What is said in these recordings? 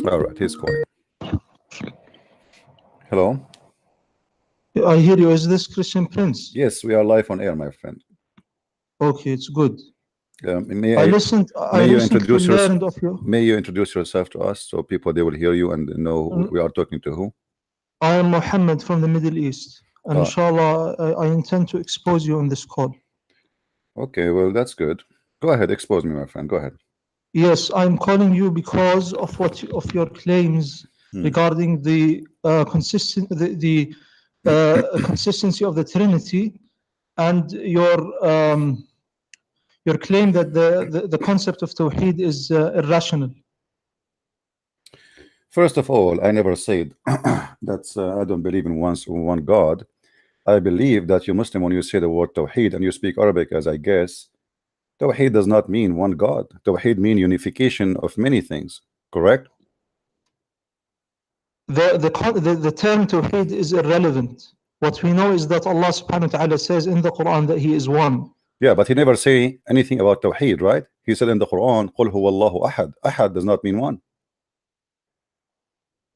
All right, he's calling. Hello. I hear you. Is this Christian Prince? Yes, we are live on air, my friend. Okay, it's good. May I recently learned of you. May you introduce yourself to us so people they will hear you and know who we are talking to who? I am Mohammed from the Middle East, and inshallah, I intend to expose you on this call. Okay, well that's good. Go ahead, expose me, my friend. Go ahead. Yes, I'm calling you because of your claims regarding the consistency of the Trinity, and your claim that the concept of Tawheed is irrational. First of all, I never said that I don't believe in one God. I believe that you Muslim, when you say the word Tawheed and you speak Arabic, as I guess, Tawheed does not mean one God. Tawheed means unification of many things, correct? The term Tawheed is irrelevant. What we know is that Allah subhanahu wa ta'ala says in the Quran that He is one. Yeah, but He never say anything about Tawheed, right? He said in the Quran, قُلْ هُوَ اللَّهُ أَحَدٌ. Ahad does not mean one.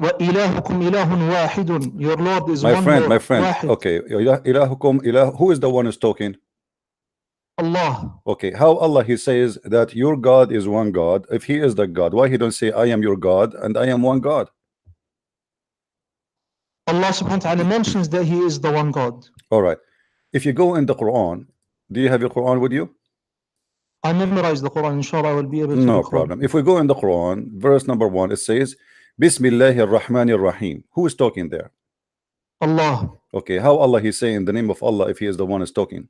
وَإِلَهُكُمْ إِلَهٌ وَاحِدٌ. Your Lord is my one friend, Lord. my friend. واحد. Okay, إِلَهُكُمْ إِلَهُ. Who is the one who's talking? Allah. Okay, how Allah He says that your God is one God? If He is the God, why He don't say I am your God and I am one God? Allah subhanahu wa ta'ala mentions that He is the one God. All right. If you go in the Quran, do you have your Quran with you? I memorized the Quran. Inshallah, I will be able to. No problem. If we go in the Quran, verse number 1, it says, Bismillahir Rahmanir Rahim. Who is talking there? Allah. Okay, how Allah He's saying the name of Allah if He is the one who's talking?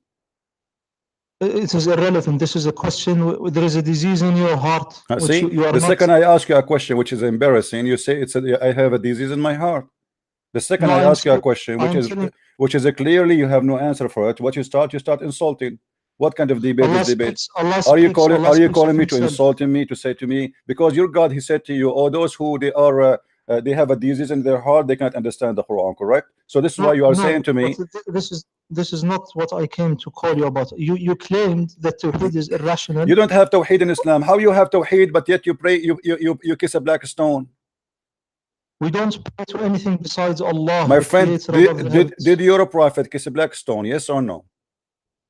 It is irrelevant. This is a question. There is a disease in your heart. See, the second I ask you a question which is embarrassing, you say I have a disease in my heart. The second I ask you a question which is clearly you have no answer for it, what you start insulting. What kind of debate is debate? Are you calling me to insulting me, to say to me, because your God He said to you, oh, those who they have a disease in their heart, they can't understand the Quran, correct? So this is why you are saying to me, this is not what I came to call you about. You claimed that Tawheed is irrational. You don't have Tawheed in Islam. How you have Tawheed but yet you pray, you kiss a black stone? We don't pray to anything besides Allah. My friend, did your prophet kiss a black stone? Yes or no?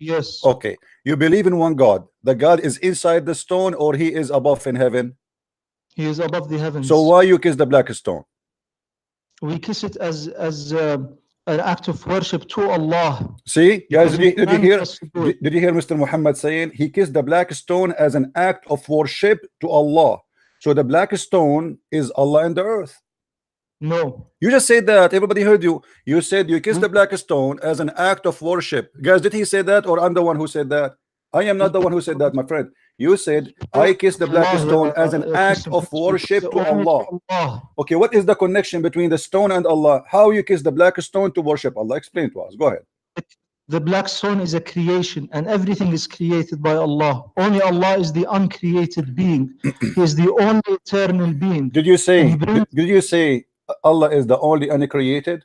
Yes. Okay. You believe in one God. The God is inside the stone or He is above in heaven? He is above the heavens. So why you kiss the black stone? We kiss it as an act of worship to Allah. See, guys, did you hear Mr. Muhammad saying he kissed the black stone as an act of worship to Allah? So the black stone is Allah in the earth. No. You just said that. Everybody heard you. You said you kissed the black stone as an act of worship. Guys, did he say that or I'm the one who said that? I am not the one who said that, my friend. You said I kissed the black stone as an act of worship to Allah. Okay, what is the connection between the stone and Allah? How you kiss the black stone to worship Allah? Explain to us. Go ahead. The black stone is a creation and everything is created by Allah. Only Allah is the uncreated being. He is the only eternal being. Did you say Allah is the only uncreated?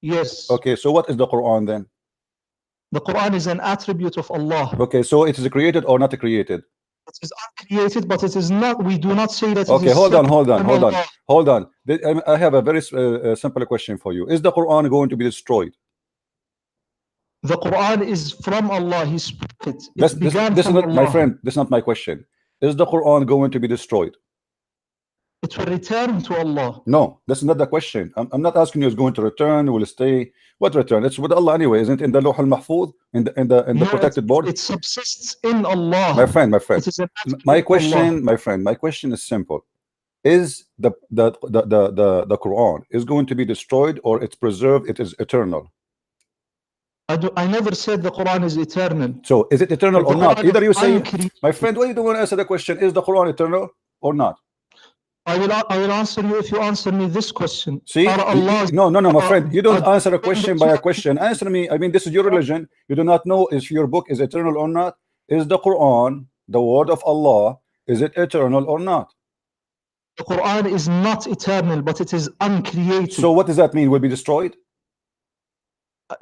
Yes. Okay, so what is the Quran then? The Quran is an attribute of Allah. Okay, so it is created or not created? It is uncreated, but it is not. We do not say that. Okay, hold on. I have a very simple question for you. Is the Quran going to be destroyed? The Quran is from Allah. He spoke it. This is not, my friend. This is not my question. Is the Quran going to be destroyed? It will return to Allah. No, that's not the question. I'm not asking you it's going to return, will stay. What return? It's with Allah anyway, isn't it? In the Lawh al-Mahfuz, in the protected board. It subsists in Allah. My friend. My question is simple. Is the Quran is going to be destroyed or it's preserved? It is eternal. I never said the Quran is eternal. So is it eternal or not? Either you say, my friend, why you don't want to answer the question? Is the Quran eternal or not? I will answer you if you answer me this question. See, no, my friend, you don't answer a question by a question. Answer me. I mean, this is your religion. You do not know if your book is eternal or not. Is the Quran the word of Allah? Is it eternal or not? The Quran is not eternal, but it is uncreated. So what does that mean? Will be destroyed?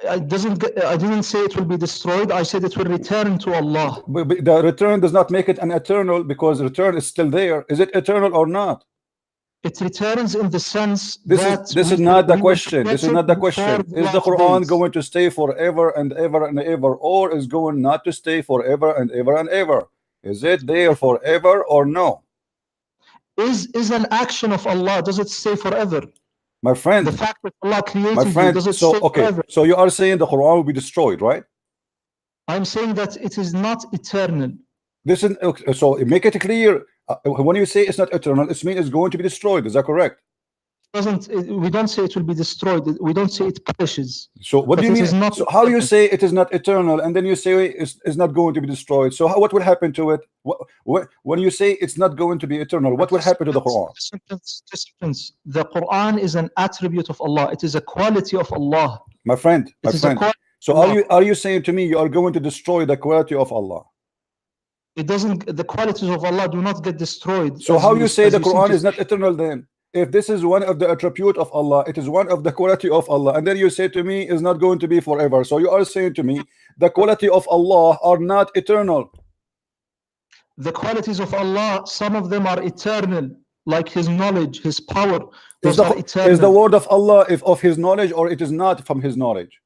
I didn't say it will be destroyed. I said it will return to Allah. But the return does not make it an eternal, because return is still there. Is it eternal or not? It returns in the sense this is not the question. This is not the question. Is the Quran going to stay forever and ever and ever, or is going not to stay forever and ever and ever? Is it there forever or no? Is an action of Allah, does it stay forever? My friend, the fact that Allah created my friend, you, does it so stay okay, forever? so you are saying the Quran will be destroyed, right? I'm saying that it is not eternal. This is okay, so make it clear. When you say it's not eternal, it means it's going to be destroyed. Is that correct? We don't say it will be destroyed. We don't say it perishes. So what do you mean? So how you say it is not eternal, and then you say it's not going to be destroyed? So what will happen to it? When you say it's not going to be eternal, what will happen to the Quran? The Quran is an attribute of Allah. It is a quality of Allah. My friend. So are you saying to me you are going to destroy the quality of Allah? It doesn't. The qualities of Allah do not get destroyed. So how you say the Quran is not eternal then? If this is one of the attribute of Allah, it is one of the quality of Allah, and then you say to me is not going to be forever. So you are saying to me the quality of Allah are not eternal. The qualities of Allah, some of them are eternal, like His knowledge, His power. Those are eternal. Is the word of Allah of His knowledge, or it is not from His knowledge?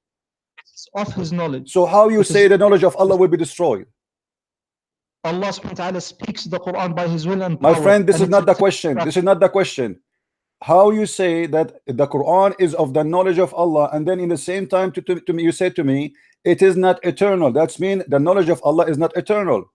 It's of His knowledge. So how you say the knowledge of Allah will be destroyed? Allah subhanahu wa ta'ala speaks the Quran by His will and power. My friend, this is not the question. This is not the question. How you say that the Quran is of the knowledge of Allah, and then in the same time to me you say to me it is not eternal. That's mean the knowledge of Allah is not eternal.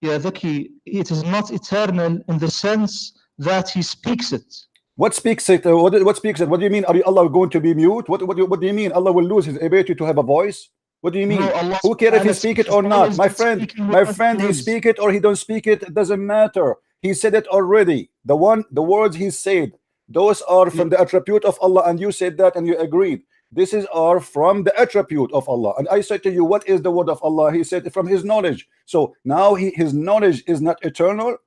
Yeah, Zaki, it is not eternal in the sense that He speaks it. What speaks it? What speaks it? What do you mean? Are Allah going to be mute? What do you mean? Allah will lose His ability to have a voice? What do you mean? No, who cares if He speak it or not? My friend, He speak it or He don't speak it, it doesn't matter. He said it already. The words He said, those are from the attribute of Allah, and you said that and you agreed. This is are from the attribute of Allah. And I said to you, what is the word of Allah? He said from His knowledge. So now His knowledge is not eternal.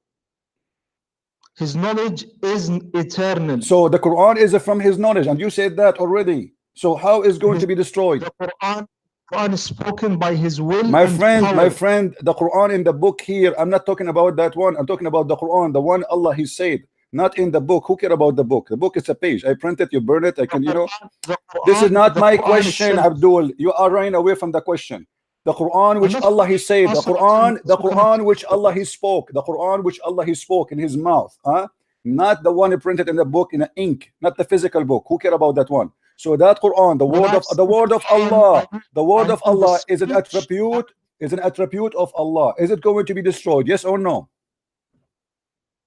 His knowledge is eternal. So the Quran is from His knowledge, and you said that already. So how is going to be destroyed? The Quran is spoken by His will. My friend, the Quran in the book here, I'm not talking about that one. I'm talking about the Quran, the one Allah He said. Not in the book. Who care about the book? The book is a page. I print it, you burn it. I can, this is not my question, Abdul. You are running away from the question. The Quran which Allah He said, the Quran which Allah He spoke, the Quran which Allah He spoke in His mouth, not the one He printed in the book in ink, not the physical book. Who care about that one? So that Quran, the word of Allah is an attribute of Allah. Is it going to be destroyed? Yes or no?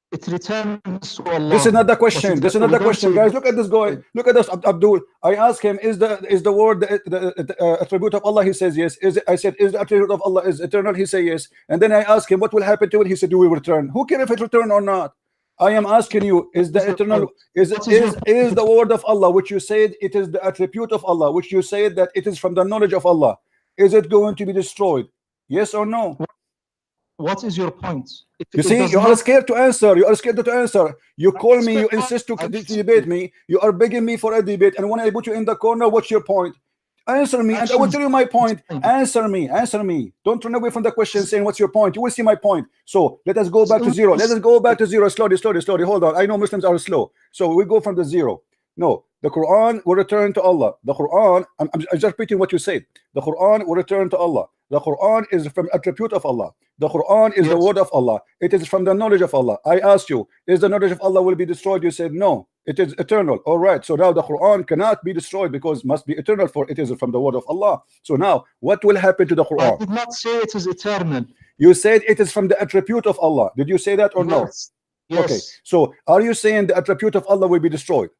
It returns to Allah. This is not the question. This is not the question, guys. Look at this guy. Look at this, Abdul. I asked him, is the word the attribute of Allah? He says yes. I said, is the attribute of Allah is eternal? He said yes. And then I asked him, what will happen to it? He said, you will return. Who cares if it return or not? I am asking you, is the eternal is the word of Allah, which you said it is the attribute of Allah, which you said that it is from the knowledge of Allah, is it going to be destroyed? Yes or no? What is your point? You see, you are scared to answer. You are scared to answer. You call me, you insist to debate me. You are begging me for a debate, and when I put you in the corner, what's your point? Answer me, and I will tell you my point. Answer me. Don't run away from the question saying what's your point. You will see my point. So let us go back to zero. Let us go back to zero. Slowly. Hold on. I know Muslims are slow, so we go from the zero. No, the Quran will return to Allah. The Quran, I'm just repeating what you said. The Quran will return to Allah. The Quran is from attribute of Allah. The Quran is the word of Allah. It is from the knowledge of Allah. I asked you, is the knowledge of Allah will be destroyed? You said no, it is eternal. All right, so now the Quran cannot be destroyed because it must be eternal, for it is from the word of Allah. So now what will happen to the Quran? I did not say it is eternal. You said it is from the attribute of Allah. Did you say that or no? Yes. Okay, so are you saying the attribute of Allah will be destroyed?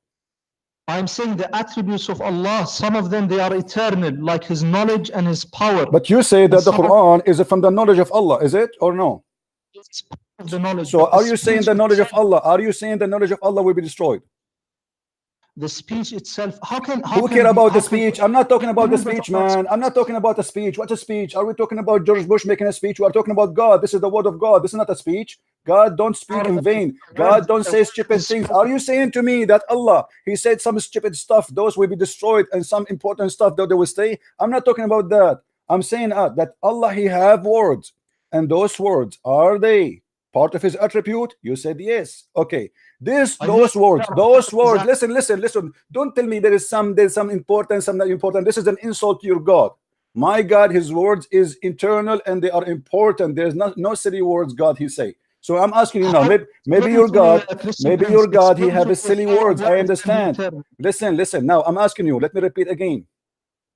I'm saying the attributes of Allah, some of them they are eternal, like His knowledge and His power. But you say that the Quran is from the knowledge of Allah, is it or no? It's part of the knowledge. So are you saying the knowledge of Allah? Are you saying the knowledge of Allah will be destroyed? The speech itself. Who care about the speech? I'm not talking about the speech, man. I'm not talking about the speech. What's a speech? Are we talking about George Bush making a speech? We are talking about God. This is the word of God. This is not a speech. God don't speak in vain. God don't say stupid things. Are you saying to me that Allah, He said some stupid stuff, those will be destroyed, and some important stuff that they will stay? I'm not talking about that. I'm saying that Allah, He have words, and those words, are they part of his attribute? You said yes. Okay. Those words. Listen. Don't tell me there's some important, some not important. This is an insult to your God. My God, his words is eternal and they are important. There's no silly words God he say. So I'm asking you now, maybe your God, he have a silly words. I understand. Listen. Now I'm asking you, let me repeat again.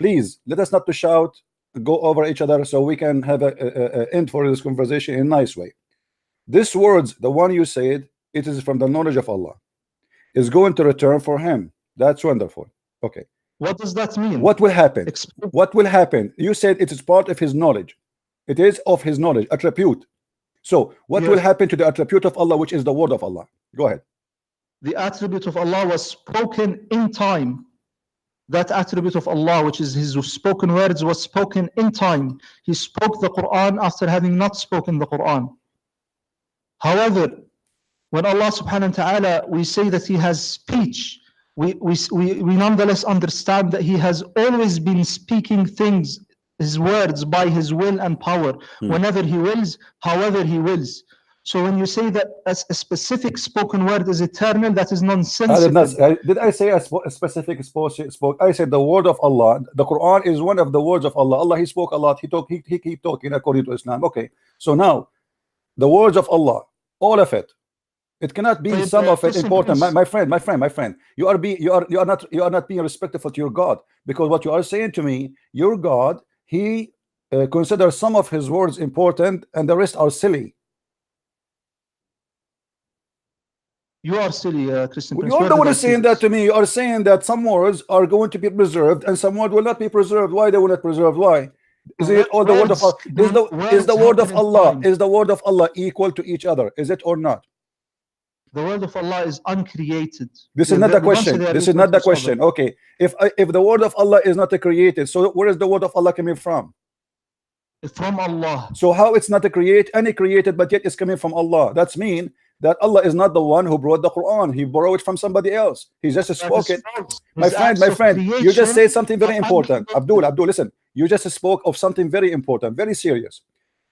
Please, let us not to shout, go over each other, so we can have a end for this conversation in a nice way. This words, the one you said, it is from the knowledge of Allah, is going to return for him. That's wonderful. Okay. What does that mean? What will happen? What will happen? You said it is part of his knowledge. It is of his knowledge, attribute. So what will happen to the attribute of Allah, which is the word of Allah? Go ahead. The attribute of Allah was spoken in time. That attribute of Allah, which is his spoken words, was spoken in time. He spoke the Quran after having not spoken the Quran. However, when Allah subhanahu wa ta'ala, we say that he has speech, we nonetheless understand that he has always been speaking things, his words, by his will and power, whenever he wills, however he wills. So when you say that a specific spoken word is eternal, that is nonsensical. Did I say a specific spoke? I said the word of Allah. The Quran is one of the words of Allah. Allah, he spoke a lot. He keep talking according to Islam. Okay. So now, the words of Allah, all of it. It cannot be some of it important. My friend. You are not being respectful to your God, because what you are saying to me, your God, he considers some of his words important and the rest are silly. You are silly, Christian. You are the one saying that to me. You are saying that some words are going to be preserved and some words will not be preserved. Why they will not preserve? Why? Is it all the word of Allah? Is the word of Allah? Is the word of Allah equal to each other? Is it or not? The word of Allah is uncreated. This is not the question. This is not the question. Okay. If the word of Allah is not created, so where is the word of Allah coming from? From Allah. So how it's not created, but yet it's coming from Allah? That's mean that Allah is not the one who brought the Quran. He borrowed it from somebody else. He just spoke it. My friend, you just said something very important. Abdul, listen. You just spoke of something very important, very serious.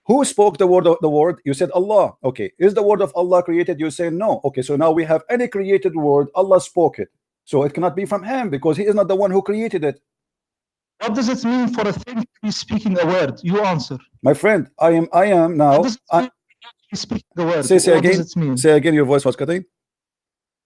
Who spoke the word? You said Allah. Okay. Is the word of Allah created? You say no. Okay. So now we have any created word. Allah spoke it. So it cannot be from him because he is not the one who created it. What does it mean for a thing to be speaking a word? You answer. My friend, I am now. Speak the word. Say again. Does it mean? Say again. Your voice was cutting.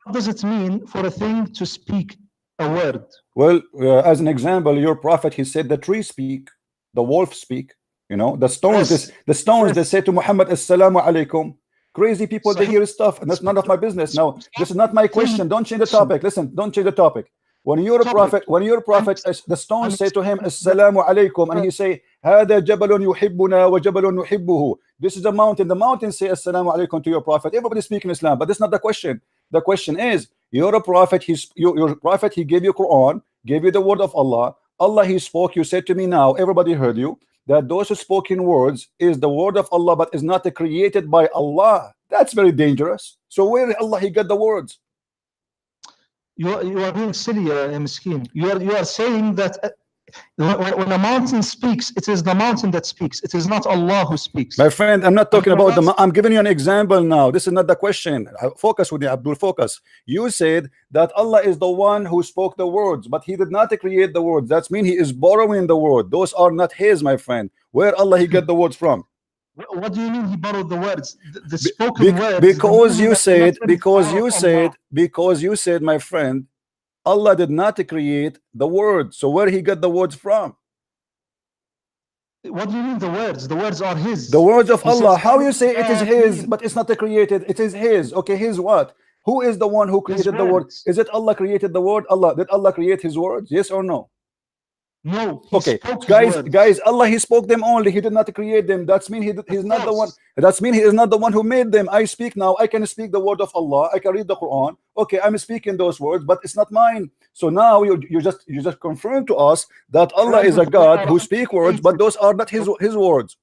What does it mean for a thing to speak a word? Well, as an example, your prophet, he said the tree speak, the wolf speak. You know, the stones. Yes. The stones. Yes. They say to Muhammad, "Assalamu alaikum." Crazy people, they hear stuff, and that's none of my business. Now, this is not my question. Don't change the topic. Listen, don't change the topic. When you're a prophet, the stones say to him, "Assalamu alaikum," and he say, "Hada jabalun yuhibbuna wa jabalun nuhibbuhu." This is a mountain. The mountains say "Assalamu alaikum" to your prophet. Everybody speaking Islam, but that's not the question. The question is, you're a prophet. Your prophet. He gave you Quran, gave you the word of Allah. Allah, he spoke. You said to me now, everybody heard you, that those spoken words is the word of Allah, but is not created by Allah. That's very dangerous. So where did Allah he got the words? You are being silly, Miskin. You are saying that when a mountain speaks, it is the mountain that speaks. It is not Allah who speaks. My friend, I'm not talking about the. I'm giving you an example now. This is not the question. Focus with me, Abdul. Focus. You said that Allah is the one who spoke the words, but He did not create the words. That means He is borrowing the word. Those are not His, my friend. Where Allah He get the words from? What do you mean He borrowed the words? The spoken words. Because you said, my friend, Allah did not create the words. So where He got the words from? What do you mean the words? The words are His. The words of Allah. How you say it is His, but it's not created? It is His. Okay, His what? Who is the one who created the word? Is it Allah created the word? Allah. Did Allah create His words? Yes or no? No. Okay, guys, Allah He spoke them only. He did not create them. That's mean He's not the one. That's mean He is not the one who made them. I speak now. I can speak the word of Allah. I can read the Quran. Okay, I'm speaking those words, but it's not mine. So now you just confirm to us that Allah is a God who speaks words, but those are not His words.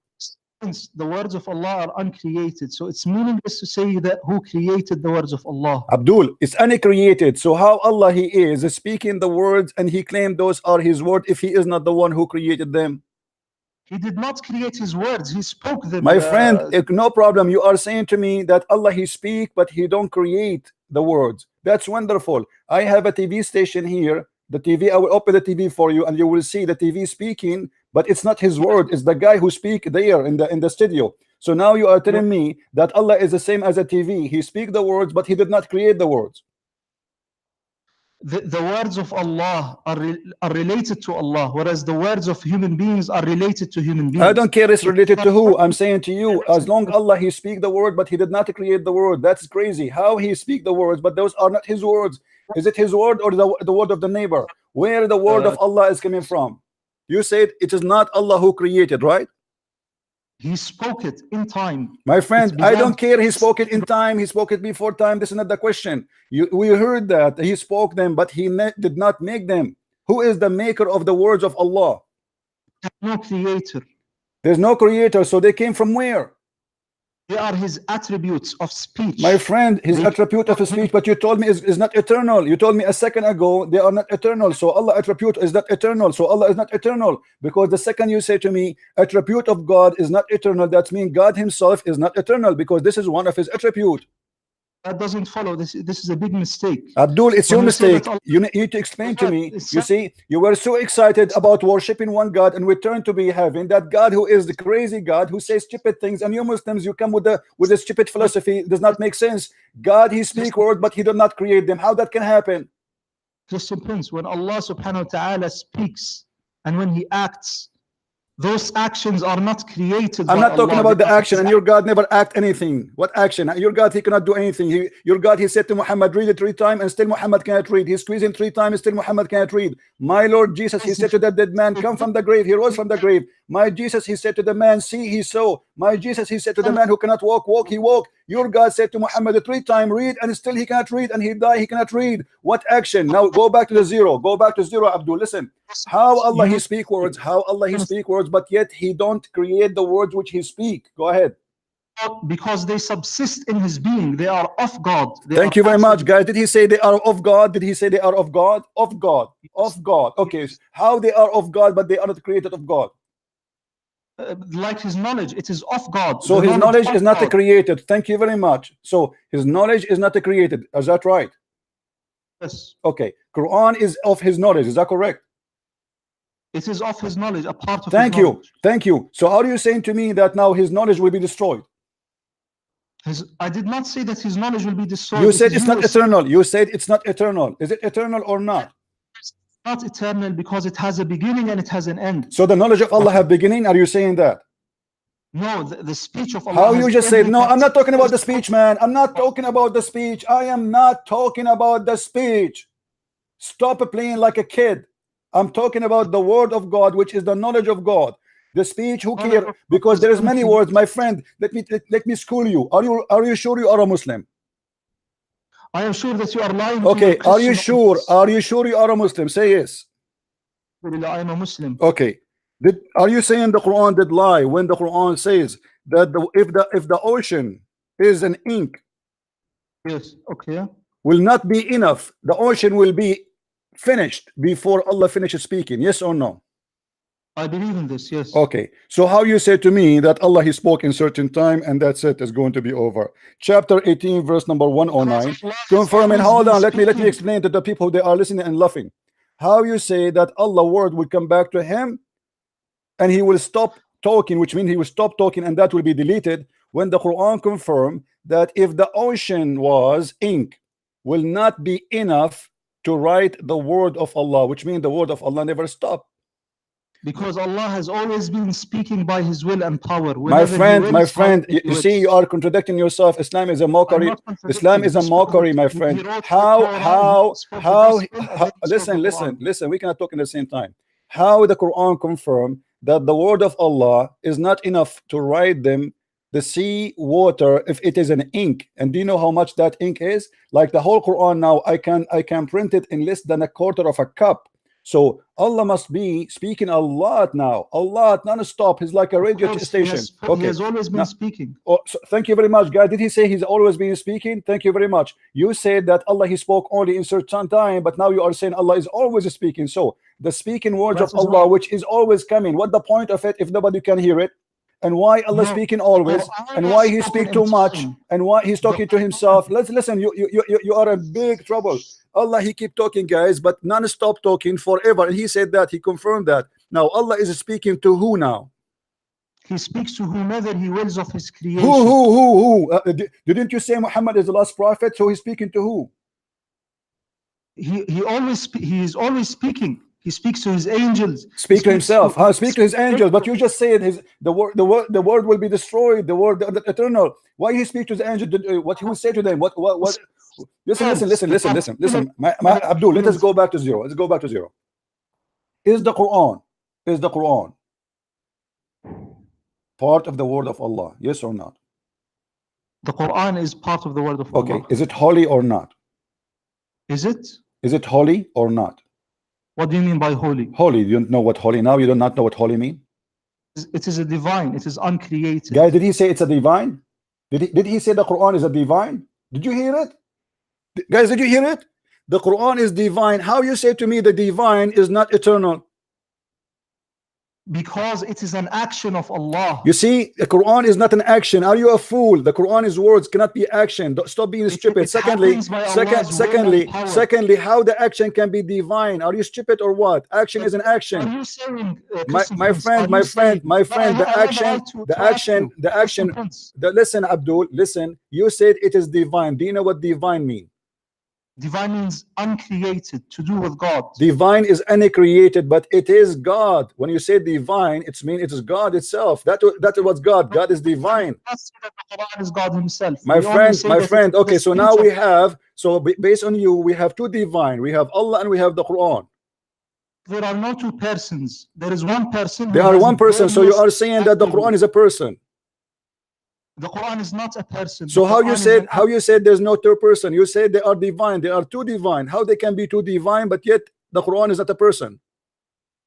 The words of Allah are uncreated, so it's meaningless to say that who created the words of Allah. Abdul, it's uncreated. So how Allah He is speaking the words and He claimed those are His words if He is not the one who created them? He did not create his words. He spoke them. My friend, no problem. You are saying to me that Allah, he speak, but he don't create the words. That's wonderful. I have a TV station here. The TV, I will open the TV for you, and you will see the TV speaking, but it's not his word. It's the guy who speak there in the studio. So now you are telling me that Allah is the same as a TV. He speak the words, but he did not create the words. The words of Allah are related to Allah, whereas the words of human beings are related to human beings. I don't care it's related to who. I'm saying to you, as long Allah, he speak the word, but he did not create the word. That's crazy. How he speak the words, but those are not his words. Is it his word or the word of the neighbor? Where the word of Allah is coming from? You said it is not Allah who created, right? He spoke it in time. My friend, I don't care. He spoke it in time. He spoke it before time. This is not the question. We heard that he spoke them, but he did not make them. Who is the maker of the words of Allah? No creator. There's no creator. So they came from where? They are his attributes of speech. My friend, his attribute of speech, but you told me is not eternal. You told me a second ago they are not eternal. So Allah attribute is not eternal. So Allah is not eternal. Because the second you say to me, attribute of God is not eternal, that means God himself is not eternal, because this is one of his attribute. That doesn't follow. This is a big mistake. Abdul, it's your mistake. You need to explain to me. You see, you were so excited about worshiping one God, and we turn to be having that God who is the crazy God who says stupid things, and you Muslims, you come with the stupid philosophy. It does not make sense. God, he speak words, but he did not create them. How that can happen? Christian Prince, when Allah subhanahu wa ta'ala speaks and when he acts, those actions are not created. I'm not talking about the action, and your God never act anything. What action? Your God, he cannot do anything. Your God, he said to Muhammad, read it 3 times, and still Muhammad cannot read. He's squeezing 3 times, and still Muhammad cannot read. My Lord Jesus, he said to that dead man, come from the grave. He rose from the grave. My Jesus, he said to the man, see, he saw. My Jesus, he said to the man who cannot walk, walk, he walked. Your God said to Muhammad 3 times, read, and still he cannot read, and he died, he cannot read. What action? Now go back to the zero. Go back to zero, Abdul. Listen. How Allah he speak words, how Allah he speak words, but yet he don't create the words which he speak. Go ahead. Because they subsist in his being. They are of God. Thank you very much, guys. Did he say they are of God? Did he say they are of God? Of God. Of God. Okay. How they are of God, but they are not created of God? Like his knowledge, it is of God. So his knowledge is not created. Thank you very much. So his knowledge is not created. Is that right? Yes. Okay. Quran is of his knowledge. Is that correct? It is of his knowledge, a part of Thank his knowledge. you. Thank you. So are you saying to me that now his knowledge will be destroyed? I did not say that his knowledge will be destroyed. You said it's not eternal. You said it's not eternal. Is it eternal or not? It's not eternal because it has a beginning and it has an end. So the knowledge of Allah have beginning? Are you saying that? No, the speech of Allah. How you just said, no, I'm not talking about the speech, man. I'm not talking about the speech. I am not talking about the speech. Stop playing like a kid. I'm talking about the word of God, which is the knowledge of God. The speech, who cares? Because there is many words, my friend. Let me school you. Are you sure you are a Muslim? I am sure that you are lying. Okay, are you sure? Are you sure you are a Muslim? Say yes. I am a Muslim. Okay. Are you saying the Quran did lie when the Quran says that if the ocean is an ink, yes, okay, will not be enough, the ocean will be finished before Allah finishes speaking? Yes or no? I believe in this. Yes. Okay. So how you say to me that Allah he spoke in certain time and that's it, is going to be over? Chapter 18 verse number 109 confirming. Hold on, let me explain to the people, they are listening and laughing. How you say that Allah word will come back to him and he will stop talking, which means he will stop talking and that will be deleted, when the Quran confirmed that if the ocean was ink, will not be enough to write the word of Allah, which means the word of Allah never stopped. Because Allah has always been speaking by his will and power. My friend, you see, you are contradicting yourself. Islam is a mockery. Islam is a mockery, my friend. How listen, we cannot talk in the same time. How the Quran confirmed that the word of Allah is not enough to write them the sea water if it is an ink? And do you know how much that ink is? Like the whole Quran now, I can print it in less than a quarter of a cup. So Allah must be speaking a lot now, a lot, non-stop. He's like a radio station. He has always been speaking. Oh, so thank you very much, guys. Did he say he's always been speaking? Thank you very much. You said that Allah, he spoke only in certain time, but now you are saying Allah is always speaking. So the speaking words of Allah, which is always coming, what the point of it if nobody can hear it? And why Allah speaking always, and why he speak too much, and why he's talking to himself? Let's listen. You are in big trouble. Allah, he keep talking, guys, but non-stop talking forever. And he said that, he confirmed that. Now Allah is speaking to who now? He speaks to whomever he wills of his creation. Who? Didn't you say Muhammad is the last prophet? So he's speaking to who? He is always speaking. He speaks to his angels. Speak to himself. How speak to his angels? But you just said the word will be destroyed. The word the eternal. Why he speak to the angels? What he will say to them? What? Listen. Abdul, let us go back to zero. Let's go back to zero. Is the Quran part of the word of Allah? Yes or not? The Quran is part of the word of Allah. Okay. Is it holy or not? Is it? Is it holy or not? What do you mean by holy? Holy. You don't know what holy now? You do not know what holy mean? It is a divine. It is uncreated. Guys, did he say it's a divine? Did he say the Quran is a divine? Did you hear it? Guys, did you hear it? The Quran is divine. How you say to me the divine is not eternal? Because it is an action of Allah. You see, the Quran is not an action. Are you a fool? The Quran is words, cannot be action. Stop being stupid. Secondly, how the action can be divine? Are you stupid or what? Action is an action. Are you saying, my friend, the action. Listen, Abdul, listen. You said it is divine. Do you know what divine means? Divine means uncreated, to do with God. Divine is uncreated, but it is God. When you say divine, it means it is God itself. That is what's God. God is divine. The Quran is God himself. My friend. Okay, so now we have, based on you, we have two divine. We have Allah and we have the Quran. There are no two persons. There is one person. There are one person. So you are saying that the Quran is a person. The Quran is not a person. So how you said there's no third person? You said they are divine. They are two divine. How they can be two divine, but yet the Quran is not a person?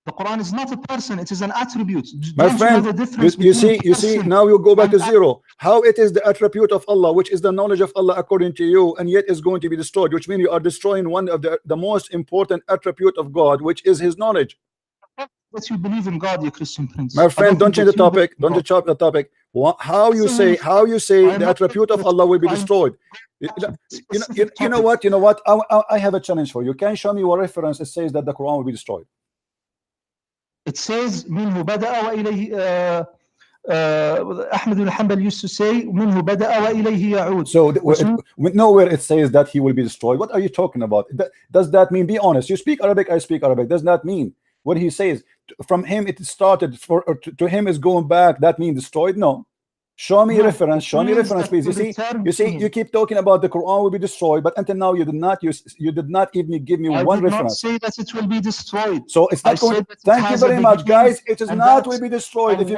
The Quran is not a person. It is an attribute. My friend, you see, now you go back to zero. How it is the attribute of Allah, which is the knowledge of Allah according to you, and yet is going to be destroyed, which means you are destroying one of the most important attribute of God, which is his knowledge. That you believe in God, you Christian prince. My friend, don't change the topic. Don't change the topic. How you say the attribute of Allah will be destroyed? You know what? I have a challenge for you. Can you show me what reference it says that the Quran will be destroyed? It says منه بدأ وإليه Ahmed al-Hanbal used to say منه بدأ وإليه يعود. So nowhere it says that he will be destroyed. What are you talking about? Does that mean, be honest, you speak Arabic, I speak Arabic, does that mean when he says from him it started to him is going back, that means destroyed? No. Show me reference. Show me reference, please. You see, you keep talking about the Quran will be destroyed, but until now you did not even give me one reference. I did not say that it will be destroyed. So it's not going. Thank you very much, guys. It is not will be destroyed. If you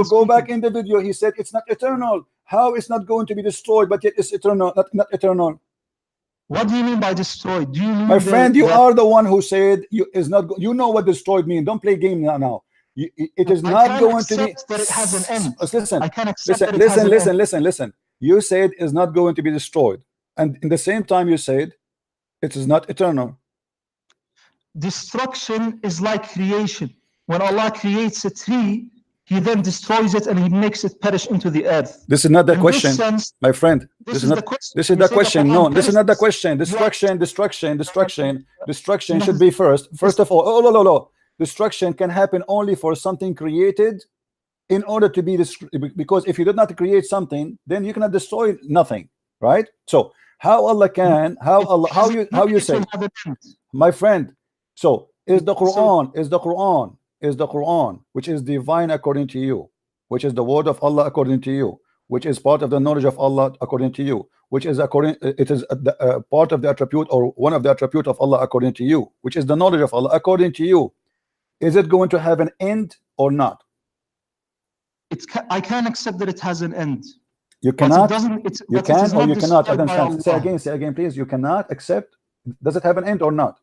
go back in the video, he said it's not eternal. How it's not going to be destroyed, but yet it's eternal, not eternal? What do you mean by destroyed? Do you mean, my friend, you are the one who said is not. You know what destroyed means. Don't play game now. It is not going to be. That it has an end. Listen. You said it's not going to be destroyed, and in the same time you said it is not eternal. Destruction is like creation. When Allah creates a tree, He then destroys it and He makes it perish into the earth. This is not the question, my friend. This is the question. No, this is not the question. Destruction should be first. First of all, no. Destruction can happen only for something created in order to be because if you did not create something, then you cannot destroy nothing, right? So how Allah can, how you say, my friend, so is the Quran, which is divine according to you, which is the word of Allah according to you, which is part of the knowledge of Allah according to you, which is it is part of the attribute or one of the attribute of Allah according to you, which is the knowledge of Allah according to you. Is it going to have an end or not? I can accept that it has an end. You cannot. You can or you cannot. I don't understand. Say again, please. You cannot accept. Does it have an end or not?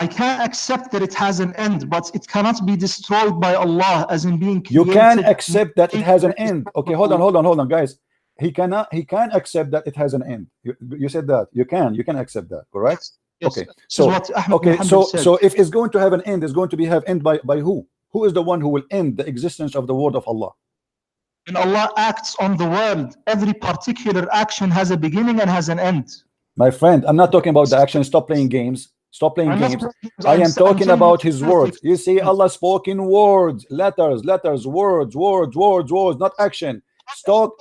I can't accept that it has an end, but it cannot be destroyed by Allah, as in being created. You can accept that it has an end. Okay, hold on, guys. He can accept that it has an end. You said that. You can accept that, correct? Yes. Okay. So if it's going to have an end, it's going to have end by who? Who is the one who will end the existence of the word of Allah? When Allah acts on the world, every particular action has a beginning and has an end. My friend, I'm not talking about the action. Stop playing games. Stop playing games. I am talking about his words. You see, Allah spoke in words, letters, words, not action. Stop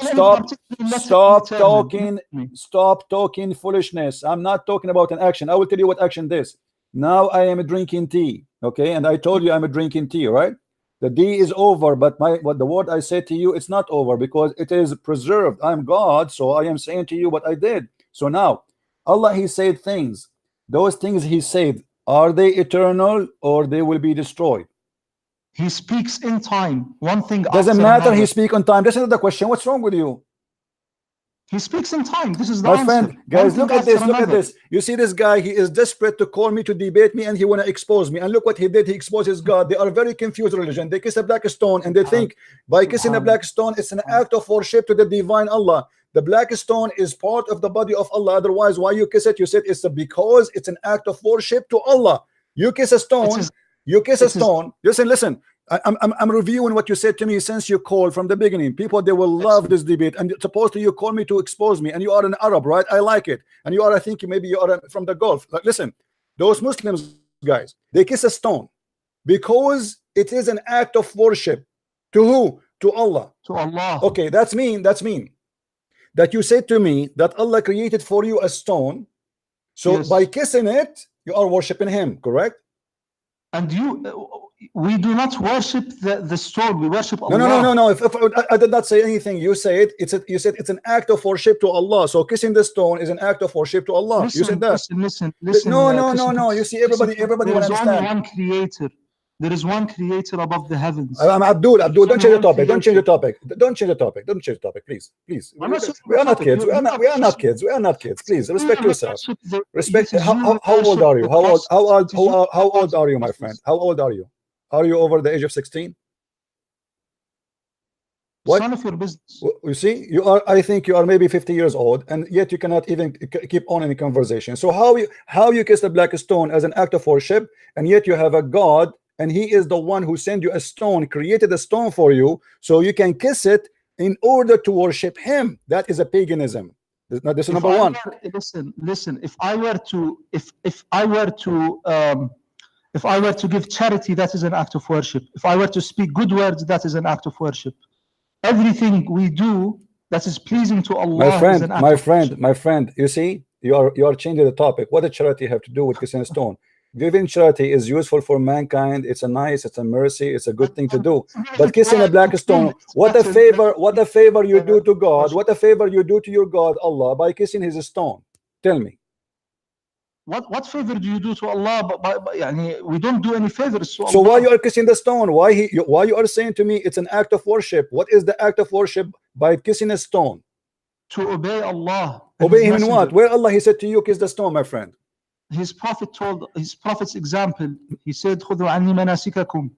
talking foolishness. I'm not talking about an action. I will tell you what action is. Now I am drinking tea, okay, and I told you I'm drinking tea, right? The D is over, but what the word I said to you, it's not over because it is preserved. I'm God, so I am saying to you what I did. So now Allah, he said things. Those things he said, are they eternal or they will be destroyed? He speaks in time. One thing doesn't matter. He speaks on time. That's another question. What's wrong with you? He speaks in time. This is the my answer. Friend, guys, look at this. You see this guy, he is desperate to call me to debate me, and he want to expose me. And look what he did. He exposes God. They are very confused religion. They kiss a black stone and they think by kissing a black stone it's an act of worship to the divine Allah. The black stone is part of the body of Allah. Otherwise, why you kiss it? You said it's because it's an act of worship to Allah. You kiss a stone. Listen. I'm reviewing what you said to me since you called from the beginning. People, they will love this debate, and supposedly you call me to expose me, and you are an Arab, right? I like it. And you are, I think maybe you are from the Gulf. Like, listen, those Muslims guys, they kiss a stone because it is an act of worship to who? To Allah. To Allah. Okay, that's mean that you said to me that Allah created for you a stone, so yes, by kissing it you are worshiping him, correct? And we do not worship the stone. We worship Allah. No. If I did not say anything. You said it's an act of worship to Allah. So kissing the stone is an act of worship to Allah. You said that. Listen. No. You see, everybody will understand. There is only one creator. There is one creator above the heavens. Abdul, don't change the topic. Don't change the topic. Please. We are not kids. We are not kids. Please respect yourself. Respect. How old are you? How old are you, my friend? How old are you? Are you over the age of 16? What? None of your business. You see, you are. I think you are maybe 50 years old, and yet you cannot even keep on any conversation. So how you kiss the black stone as an act of worship, and yet you have a God, and he is the one who sent you a stone, created a stone for you, so you can kiss it in order to worship him. That is a paganism. This is number one. Listen. If I were to give charity, that is an act of worship. If I were to speak good words, that is an act of worship. Everything we do that is pleasing to Allah is an act of worship. My friend, you see, you are changing the topic. What does charity have to do with kissing a stone? Giving charity is useful for mankind. It's a mercy, it's a good thing to do. But kissing a black stone, what a favor you do to God, what a favor you do to your God, Allah, by kissing his stone. Tell me. What favor do you do to Allah? We don't do any favors to Allah. So why you are kissing the stone? Why you are saying to me it's an act of worship? What is the act of worship by kissing a stone? To obey Allah. Obey him in what? Where Allah he said to you, kiss the stone, my friend? His prophet's example. He said, "Khudhu anni manasikakum."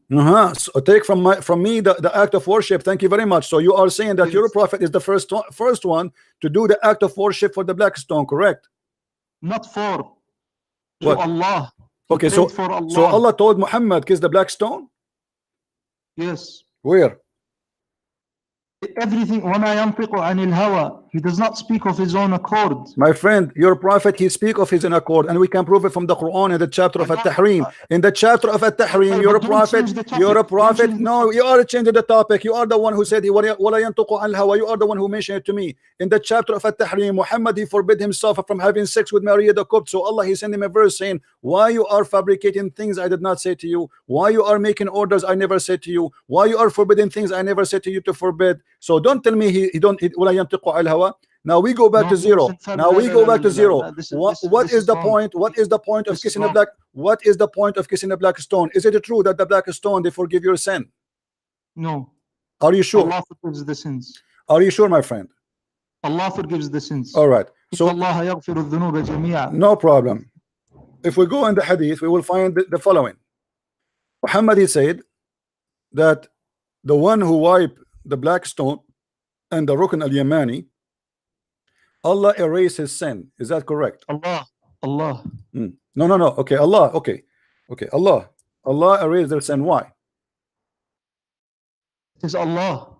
So take from me the act of worship. Thank you very much. So you are saying that your prophet is the first one to do the act of worship for the black stone, correct? Not for. To Allah. Okay, so Allah told Muhammad kiss the black stone? Yes. Where? Everything. وَمَا يَنْطِقُ عَنِ الْهَوَى. He does not speak of his own accord. My friend, your prophet, he speak of his own accord, and we can prove it from the Quran in the chapter of At-Tahrim. In the chapter of At-Tahrim, you're a prophet. No, you are changing the topic. You are the one who said وَلَا يَنْطِقُ عَنِ الْهَوَى. You are the one who mentioned it to me. In the chapter of At-Tahrim, Muhammad, he forbid himself from having sex with Maria the Copt. So Allah, he sent him a verse saying, why you are fabricating things I did not say to you? Why you are making orders I never said to you? Why you are forbidding things I never said to you to forbid? So don't tell me he don't. وَلَا يَنْطِقُ عَنِ الْهَوَى. Now we go back to zero. What is the point? What is the point of kissing a black? What is the point of kissing a black stone? Is it true that the black stone they forgive your sin? No. Are you sure? Allah forgives the sins. Are you sure, my friend? Allah forgives the sins. All right. So Allah yaghfiru dhunuba jami'a. no problem. if we go in the hadith, we will find the following. Muhammad, he said that the one who wiped the black stone and the Rukn al-Yamani, Allah erased his sin. Is that correct? Allah. No. Okay, Allah. Okay. Allah erased their sin. Why? It is Allah.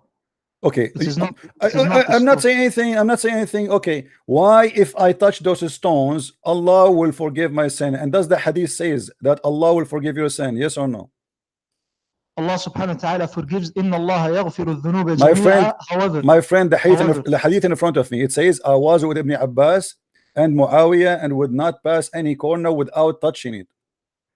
Okay. It is not, I'm not saying anything. Okay. Why, if I touch those stones, Allah will forgive my sin? And does the hadith says that Allah will forgive your sin? Yes or no? Allah subhanahu wa ta'ala forgives. Inna Allah yaghfiru dhunuba My jami'a. friend, However, the hadith in front of me, it says, I was with Ibn Abbas and Muawiyah and would not pass any corner without touching it.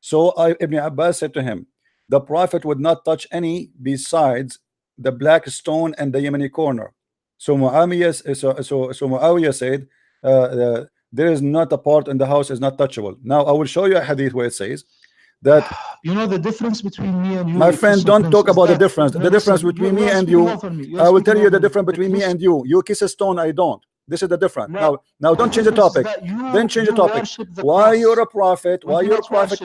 So Ibn Abbas said to him, the Prophet would not touch any besides the black stone and the Yemeni corner. So Muawiyah said, there is not a part in the house is not touchable. Now I will show you a hadith where it says that, you know the difference between me and you. my friend, don't talk about the difference. The difference between me and you, I will tell you the difference between me and you. You kiss a stone, I don't. This is the difference. Now don't change the topic. Then change the topic. Why you're a prophet? Why you're a prophet?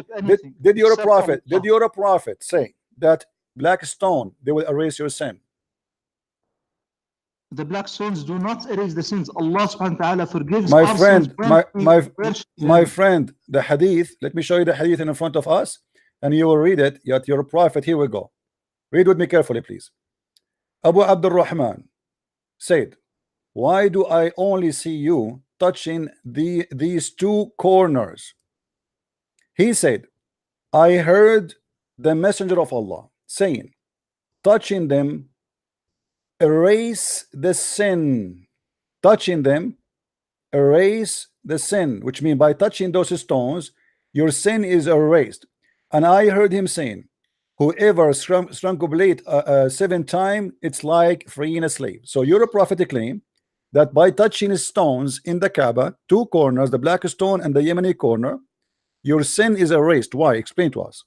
Did you're a prophet? Did you're a prophet say that black stone they will erase your sin? The black stones do not erase the sins. Allah subhanahu wa ta'ala forgives. My friend, my friend, the hadith, let me show you the hadith in front of us and you will read it. Yet you're a prophet. Here we go. Read with me carefully, please. Abu Abdul Rahman said, why do I only see you touching these two corners? He said, I heard the messenger of Allah saying, touching them erase the sin. Touching them erase the sin, which means by touching those stones your sin is erased. And I heard him saying, whoever strangulate 7 times, it's like freeing a slave. So you're a prophetic claim that by touching stones in the Kaaba, 2 corners, the black stone and the Yemeni corner, your sin is erased. Why? Explain to us.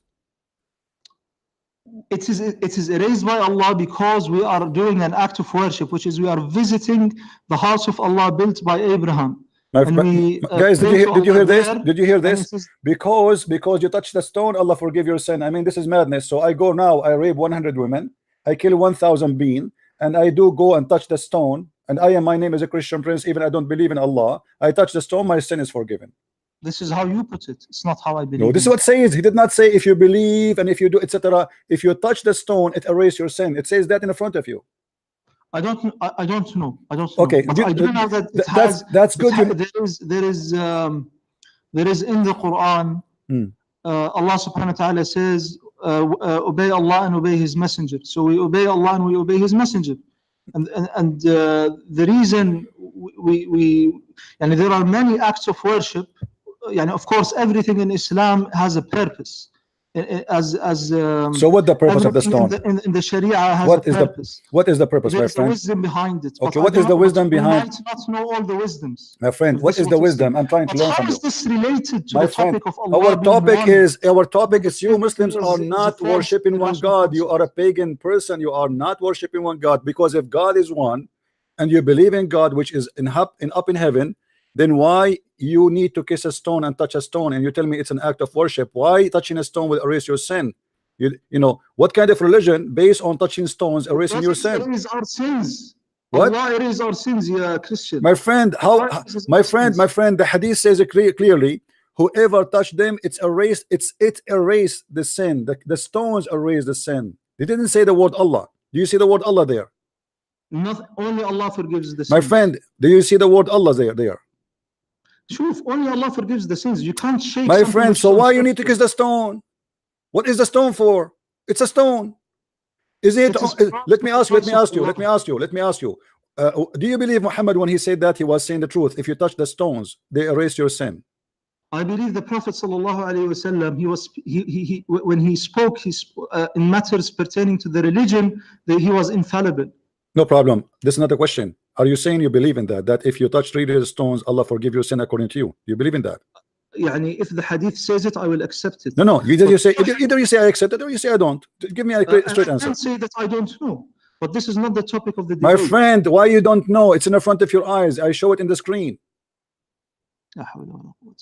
It is erased by Allah because we are doing an act of worship, which is we are visiting the house of Allah built by Abraham. Guys, did you hear this? Did you hear this? Because you touch the stone, Allah forgive your sin. I mean, this is madness. So I go now, I rape 100 women, I kill 1,000 beings, and I do go and touch the stone, and my name is a Christian prince, even I don't believe in Allah. I touch the stone, my sin is forgiven. This is how you put it. It's not how I believe. No, this is what it says. He did not say if you believe and if you do, etc. If you touch the stone, it erases your sin. It says that in front of you. I don't know. Okay, but I do know that that's good. There is in the Quran. Allah subhanahu wa ta'ala says, obey Allah and obey His messenger. So we obey Allah and we obey His messenger. And the reason and there are many acts of worship. Of course, everything in Islam has a purpose. So what the purpose of the stone in the Sharia has a purpose. What is the purpose, my friend? There's the wisdom behind it. Okay, what is the wisdom behind? You might not know all the wisdoms. My friend, what is the wisdom? I'm trying to learn from you. How is this related to the topic of Allah? Our topic is you Muslims are not worshiping one God. You are a pagan person. You are not worshiping one God, because if God is one and you believe in God, which is up in heaven, then why you need to kiss a stone and touch a stone, and you tell me it's an act of worship? Why touching a stone will erase your sin? You know what kind of religion based on touching stones erasing your sin? Erase our sins. What? Allah erase our sins, yeah, Christian. My friend, my friend, the hadith says it clearly. Whoever touched them, it's erased. It erased the sin. The stones erase the sin. They didn't say the word Allah. Do you see the word Allah there? Not only Allah forgives the sins. My friend, do you see the word Allah there? Sure, only Allah forgives the sins. You can't shake. My friend, so why you need to kiss the stone? What is the stone for? It's a stone. Is it? Let me ask you. Do you believe Muhammad when he said that he was saying the truth? If you touch the stones, they erase your sin. I believe the Prophet sallallahu alaihi wasallam. When he spoke in matters pertaining to the religion, he was infallible. No problem. This is not a question. Are you saying you believe in that? That if you touch 3 stones, Allah forgive your sin according to you? You believe in that? If the hadith says it, I will accept it. No. Either you say I accept it, or you say I don't. Give me a straight answer. I can't say that I don't know. But this is not the topic of the debate. My friend, why you don't know? It's in the front of your eyes. I show it in the screen.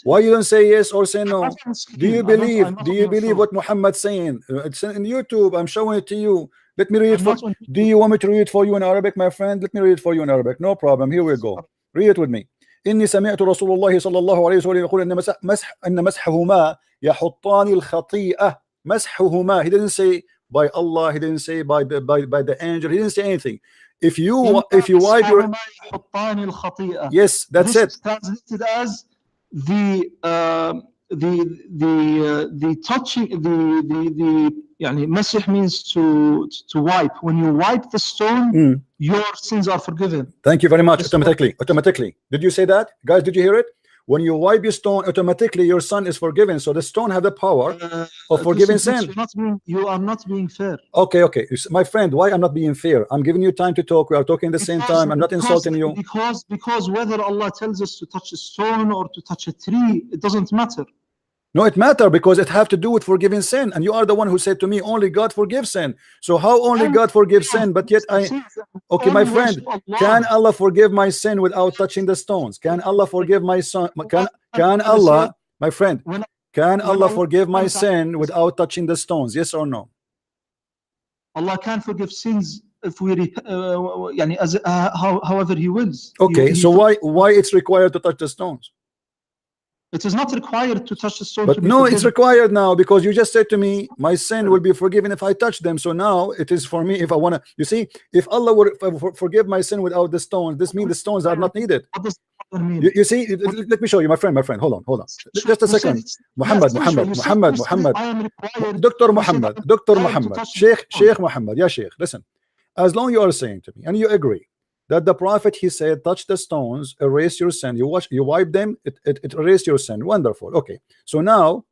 Why you don't say yes or say no? Do you believe what Muhammad's saying? It's in YouTube. I'm showing it to you. Let me read it for. Do you want me to read it for you in Arabic, my friend? Let me read it for you in Arabic. No problem. Here we go. Read it with me. إني سمعت رسول الله صلى الله عليه وسلم يقول إن مسحهما يحطان الخطيئة. مسحهما. He didn't say by Allah. He didn't say by the angel. He didn't say anything. If you wipe your, yes, that's it. Is translated as the touching, يعني مسح means to wipe. When you wipe the stone, your sins are forgiven. Thank you very much. Automatically. Did you say that, guys? Did you hear it? When you wipe your stone, automatically your son is forgiven. So the stone have the power of forgiving sin. You are not being fair. Okay. My friend, why I'm not being fair? I'm giving you time to talk. We are talking at the same time. I'm not insulting you. Because whether Allah tells us to touch a stone or to touch a tree, it doesn't matter. No, it matters because it have to do with forgiving sin. And you are the one who said to me, only God forgives sin. So how only God forgives sin? But yet okay, my friend, can Allah forgive my sin without touching the stones? Can Allah forgive my son? Can Allah, my friend, can Allah forgive my sin without touching the stones? Yes or no? Allah can forgive sins if we however He wills. Okay, so why it's required to touch the stones? It is not required to touch the stone. But no, it's required now because you just said to me, my sin will be forgiven if I touch them. So now it is for me if I want to. You see, if Allah would forgive my sin without the stones, this means the stones are not needed. What does that mean? You see, let me show you, my friend. Hold on. Just a second. Muhammad. Dr. Muhammad. Sheikh Muhammad. Yeah, Sheikh. Listen, as long as you are saying to me and you agree that the prophet, he said, touch the stones, erase your sin. You wipe them, it erase your sin. Wonderful. Okay. So now,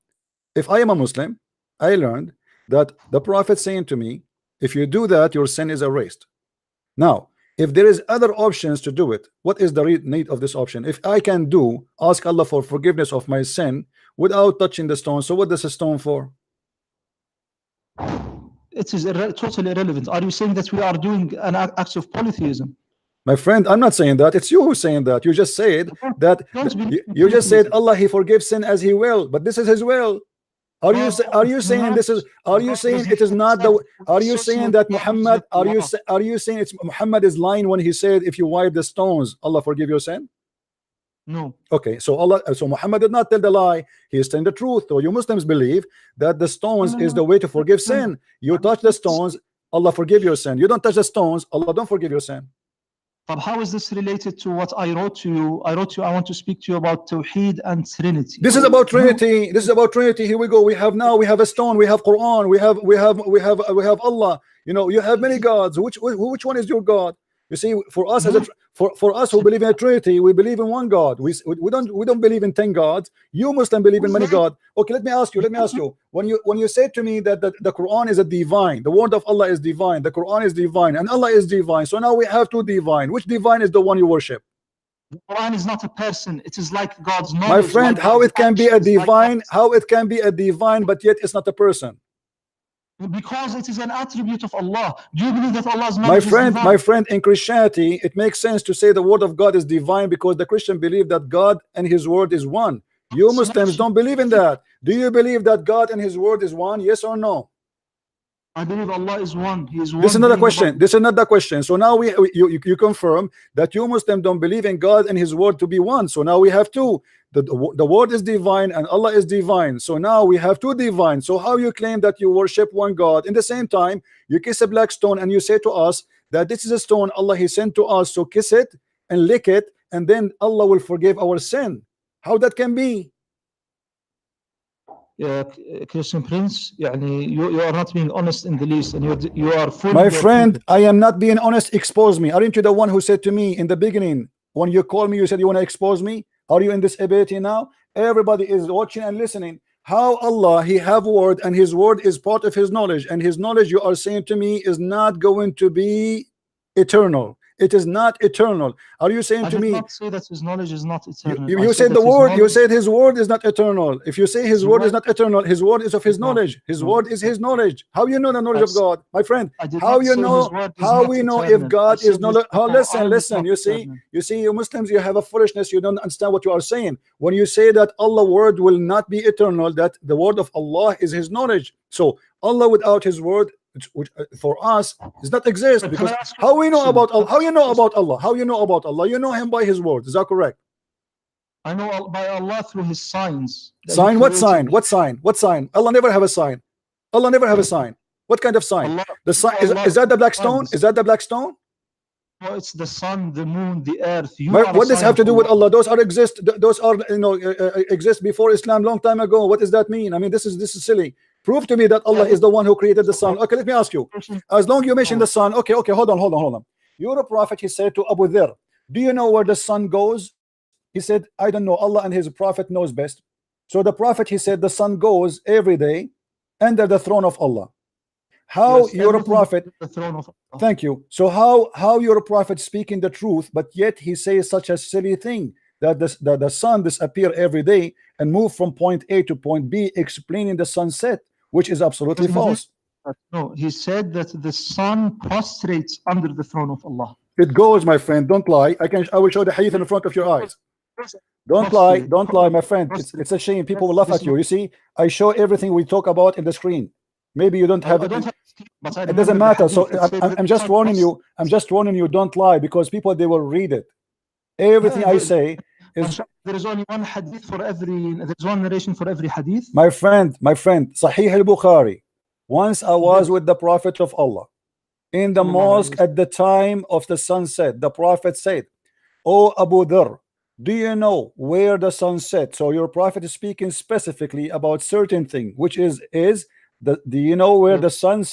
if I am a Muslim, I learned that the prophet saying to me, if you do that, your sin is erased. Now, if there is other options to do it, what is the need of this option? If I can ask Allah for forgiveness of my sin without touching the stone, so what is a stone for? It is totally irrelevant. Are you saying that we are doing an act of polytheism? My friend, I'm not saying that. It's you who's saying that. You just said that. You just said Allah, He forgives sin as He will, but this is His will. Are you saying this is? Are you saying it is not the? Are you saying that Muhammad? Are you saying it's Muhammad is lying when he said if you wipe the stones, Allah forgive your sin? No. Okay, so Muhammad did not tell the lie. He is telling the truth. So you Muslims believe that the stones is the way to forgive sin. You touch the stones, Allah forgive your sin. You don't touch the stones, Allah don't forgive your sin. But how is this related to what I wrote to you? I want to speak to you about Tawheed and Trinity. This is about Trinity. This is about Trinity. Here we go. We have a stone. We have Quran. We have Allah. You know, you have many gods. Which one is your God? You see, for us for us who believe in a Trinity, we believe in one God. We don't believe in 10 gods. You Muslim believe in many gods. Okay, let me ask you. When you say to me that the Quran is a divine, the word of Allah is divine, the Quran is divine, and Allah is divine. So now we have two divine. Which divine is the one you worship? The Quran is not a person. It is like God's knowledge. My friend, how it can be a divine? How it can be a divine, but yet it's not a person? Because it is an attribute of Allah. Do you believe that Allah's knowledge is divine? My friend, in Christianity, it makes sense to say the word of God is divine because the Christian believe that God and His word is one. You Muslims don't believe in that. Do you believe that God and His word is one? Yes or no? I believe Allah is one. He is one. This is another question. This is another question. So now you confirm that you Muslims don't believe in God and His word to be one. So now we have two. The word is divine and Allah is divine. So now we have two divine. So how you claim that you worship one God? In the same time, you kiss a black stone and you say to us that this is a stone Allah He sent to us. So kiss it and lick it, and then Allah will forgive our sin. How that can be? Christian Prince, you are not being honest in the least, and you are full. My friend, I am not being honest. Expose me. Aren't you the one who said to me in the beginning when you called me, you said you want to expose me? Are you in this ability now? Everybody is watching and listening. How Allah, He have word, and His word is part of His knowledge, and His knowledge, you are saying to me, is not going to be eternal. It is not eternal. Are you saying to me? I did not say that his knowledge is not eternal. You said the word. You said his word is not eternal. If you say his word is not eternal, his word is of his knowledge. His word is his knowledge. How you know the knowledge of God, my friend? How you know? How we know if God is knowledge? Oh, listen. You see, you Muslims, you have a foolishness. You don't understand what you are saying. When you say that Allah's word will not be eternal, that the word of Allah is his knowledge. So Allah without his word, which for us does not exist, because how we know about Allah? How you know about Allah? How you know about Allah? You know him by his word. Is that correct? I know by Allah through his signs. Sign? What sign? What sign? What sign? Allah never have a sign. Allah never have a sign. What kind of sign? Allah, the sign is that the black stone? Is that the black stone? No, it's the sun, the moon, the earth. What does have to do with Allah? Those are exist. Those are exist before Islam, long time ago. What does that mean? I mean, this is silly. Prove to me that Allah is the one who created the sun. Okay, let me ask you. As long as you mention the sun, okay, hold on. You're a prophet, he said to Abu Dharr, do you know where the sun goes? He said, I don't know. Allah and his prophet knows best. So the prophet, he said, the sun goes every day under the throne of Allah. How you're a prophet? The throne of Allah. Thank you. So how you're a prophet speaking the truth, but yet he says such a silly thing, that the sun disappear every day and move from point A to point B, explaining the sunset, which is absolutely false. No, he said that the sun prostrates under the throne of Allah. It goes, my friend. Don't lie. I will show the hadith in front of your eyes. Don't lie, my friend. It's a shame. People will laugh at you. You see, I show everything we talk about in the screen. Maybe you don't have it. It doesn't matter. So I'm just warning you. I'm just warning you. Don't lie, because people, they will read it. Everything I say is. There is only one hadith for every. There's one narration for every hadith. My friend, Sahih al-Bukhari. Once I was with the Prophet of Allah in the mosque at the time of the sunset. The Prophet said, "Oh Abu Dharr, do you know where the sun set?" So your Prophet is speaking specifically about certain thing, which is do you know where the sun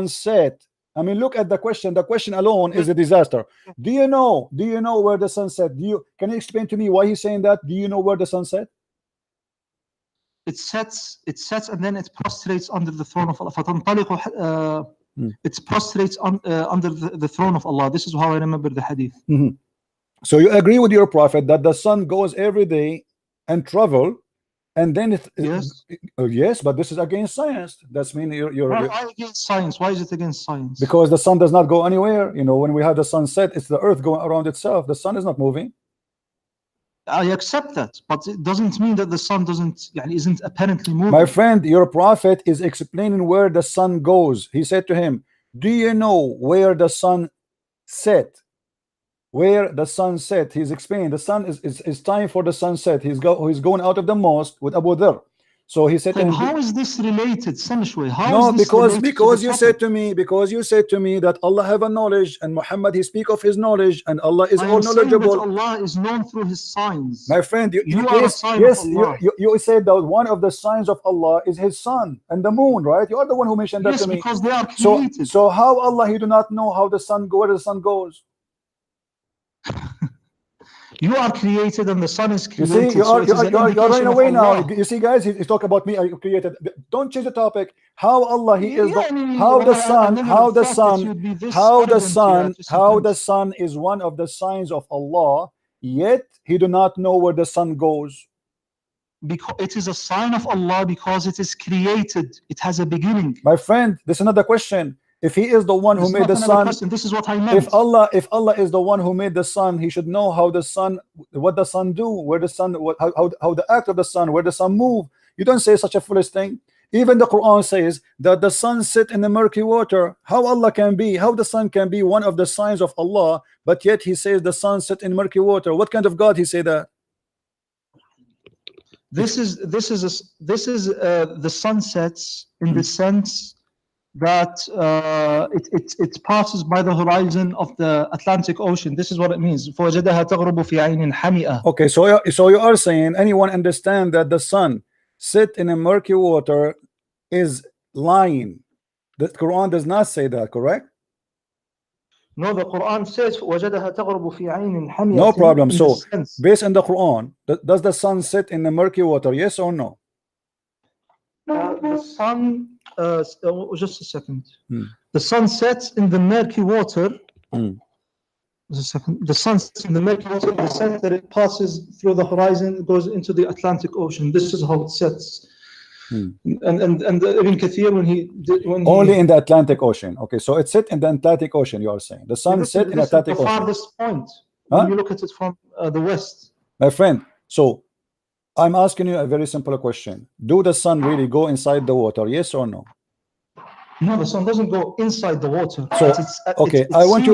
set? I mean, look at the question. The question alone is a disaster. Do you know where the sun set? Can you explain to me why he's saying that? Do you know where the sun set? It sets, and then it prostrates under the throne of Allah. It prostrates under the throne of Allah. This is how I remember the hadith. So you agree with your Prophet that the sun goes every day and travel, and then yes, but this is against science. That's mean you're why against science? Why is it against science? Because the sun does not go anywhere. You know, when we have the sunset, it's the earth going around itself. The sun is not moving. I accept that, but it doesn't mean that the sun isn't apparently moving. My friend, your Prophet is explaining where the sun goes. He said to him, do you know where the sun set? Where the sun set? He's explaining the sun is time for the sunset. He's going out of the mosque with Abu Dharr. So he said to him, how is this related, Sanishway? Because you said to me that Allah have a knowledge, and Muhammad, he speak of his knowledge, and Allah is all knowledgeable. Allah is known through his signs. My friend, you said that one of the signs of Allah is his sun and the moon, right? You are the one who mentioned that to me. Yes, because they are created. So how Allah, he do not know how the sun where the sun goes? You are created and the sun is created. You see, you're running away now. You see, guys, he's talking about me. I created. Don't change the topic. How Allah, he is how the sun is one of the signs of Allah, yet he do not know where the sun goes. Because it is a sign of Allah, because it is created. It has a beginning. My friend, this is another question. If he is the one who made the sun, this is what I meant. If Allah is the one who made the sun, he should know how the sun, what the sun do, where the sun, how the act of the sun, where the sun move. You don't say such a foolish thing. Even the Quran says that the sun sit in the murky water. How the sun can be one of the signs of Allah, but yet he says the sun sit in murky water. What kind of God he say that? This is the sun sets in the sense that it passes by the horizon of the Atlantic Ocean. This is what it means. Okay, so you are saying anyone understand that the sun sit in a murky water is lying. The Quran does not say that, correct? No, the Quran says no problem. So based on the Quran, does the sun sit in the murky water, yes or no? The sun just a second. The sun sets in the murky water The sun sets in the Milky Way in the sense that it passes through the horizon, it goes into the Atlantic Ocean. This is how it sets. And Ibn Kathir, only in the Atlantic Ocean. Okay, so it's set in the Atlantic Ocean. You are saying the sun set in the Atlantic Ocean. The farthest point. When you look at it from the west, my friend. So I'm asking you a very simple question: do the sun really go inside the water? Yes or no? No, the sun doesn't go inside the water. So okay, I want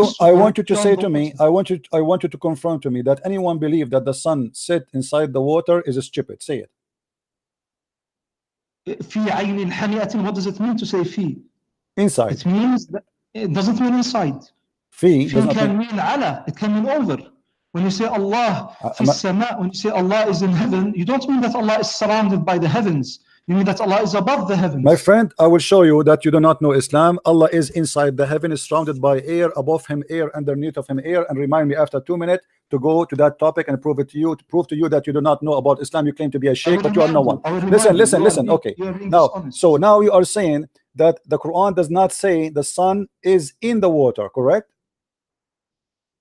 you to say to me, I want you to confirm to me that anyone believe that the sun set inside the water is stupid. Say it. في عين حامئة. What does it mean to say في? Inside. It means that it doesn't mean inside. في can mean على. It can mean over. When you say Allah في السماء, when you say Allah is in heaven, you don't mean that Allah is surrounded by the heavens. You mean that Allah is above the heavens. My friend, I will show you that you do not know Islam. Allah is inside the heaven, is surrounded by air, above him air, underneath of him air. And remind me after 2 minutes to go to that topic and prove it to you, to prove to you that you do not know about Islam. You claim to be a sheikh, but you are no one. Listen. Okay. Now, so now you are saying that the Quran does not say the sun is in the water, correct?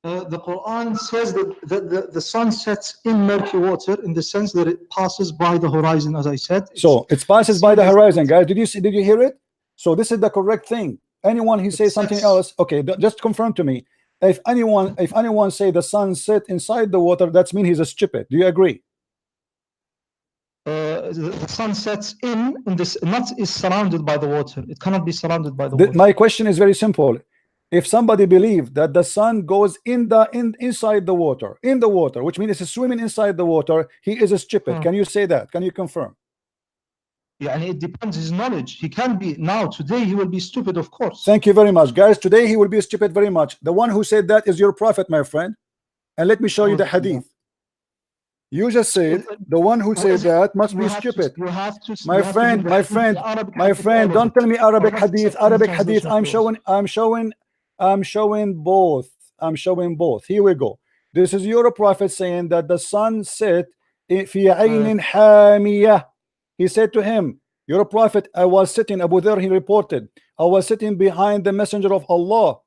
The Quran says that the sun sets in murky water in the sense that it passes by the horizon, as I said. So it passes by the horizon, guys. Did you hear it? So this is the correct thing. Anyone who says something else, okay, just confirm to me. If anyone say the sun set inside the water, that's mean he's a stupid. Do you agree? The sun sets in this, not is surrounded by the water. It cannot be surrounded by the water. My question is very simple. If somebody believes that the sun goes inside the water, which means it's swimming inside the water, he is a stupid. Can you say that? Can you confirm? Yeah, and it depends his knowledge. He can be today he will be stupid, of course. Thank you very much, guys. Today he will be stupid very much. The one who said that is your prophet, my friend. And let me show you the hadith. You just said the one who said that must be stupid. My friend, don't tell me Arabic hadith. I'm showing both. Here we go. This is your prophet saying that the sun set في عين حامية. He said to him, your prophet, I was sitting, Abu Dharr, he reported, I was sitting behind the messenger of Allah,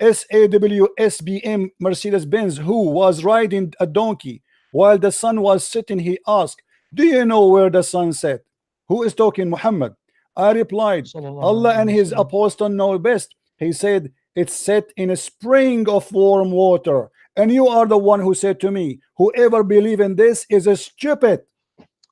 SAWSBM Mercedes-Benz, who was riding a donkey while the sun was sitting. He asked, do you know where the sun set? Who is talking? Muhammad. I replied, Allah and his apostle know best. He said, it's set in a spring of warm water. And you are the one who said to me, whoever believe in this is a stupid.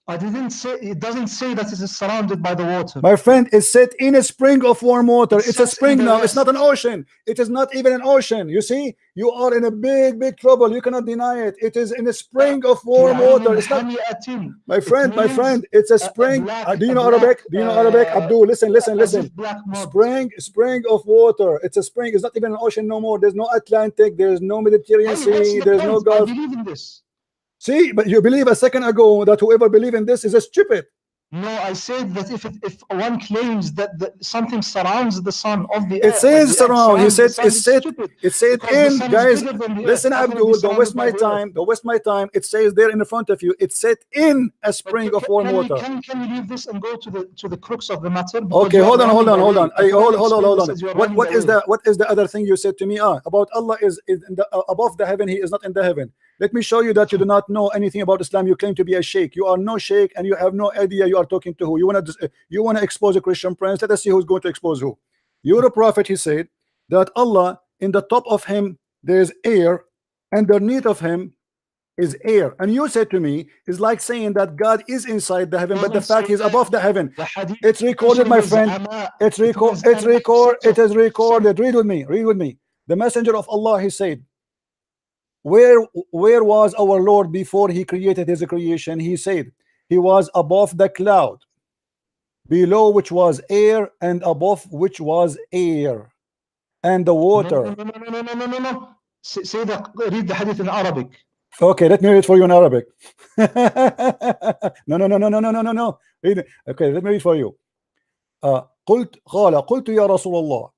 I didn't say, it doesn't say that it is surrounded by the water. My friend, it's set in a spring of warm water. It's a spring now. It's not an ocean. It is not even an ocean. You see, you are in a big trouble. You cannot deny it. It is in a spring of warm water. It's not, my friend, it's a spring. Do you know Arabic? Abdul, listen. Spring of water. It's a spring. It's not even an ocean no more. There's no Atlantic. There's no Mediterranean Sea. There's no Gulf. I believe in this. See, but you believe a second ago that whoever believe in this is a stupid. No, I said that if one claims that something surrounds the sun of the earth, it says surround. He said it said in, guys. Listen, Abdul, don't waste my time. It says there in front of you. It's set in a spring of warm water. Can we leave this and go to the crux of the matter? Okay, hold on. What is the other thing you said to me? About Allah is above the heaven. He is not in the heaven. Let me show you that you do not know anything about Islam. You claim to be a sheikh. You are no sheikh, and you have no idea you are talking to who. You want to expose a Christian prince. Let us see who's going to expose who. You're a prophet. He said that Allah, in the top of him there is air, underneath of him is air. And you said to me, it's like saying that God is inside the heaven, but the fact he's above the heaven. It's recorded, my friend. It is recorded. Read with me. The messenger of Allah, he said, where was our Lord before he created his creation? He said he was above the cloud, below which was air, and above which was air, and the water. No. Say that. Read the hadith in Arabic. Okay, let me read for you in Arabic. No. Read it. Okay, let me read for you. قلت يا رسول الله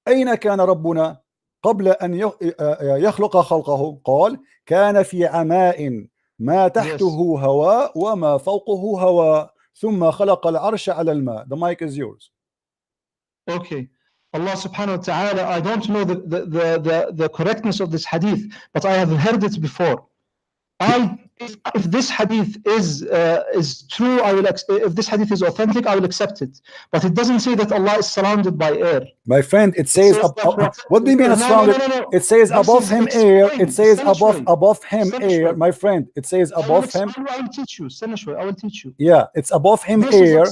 أين كان ربنا قبل أن يخلق خلقه؟ قال كان في عماء ما تحته هواء وما فوقه هواء ثم خلق العرش على الماء. The mic is yours. Okay. Allah subhanahu wa ta'ala, I don't know the correctness of this hadith, but I have heard it before. If this hadith is true, if this hadith is authentic, I will accept it. But it doesn't say that Allah is surrounded by air. My friend, it says, what do you mean surrounded? No. It says above him air. It says above him air. My friend, it says above him. I will teach you. I will teach you. Yeah, it's above him air,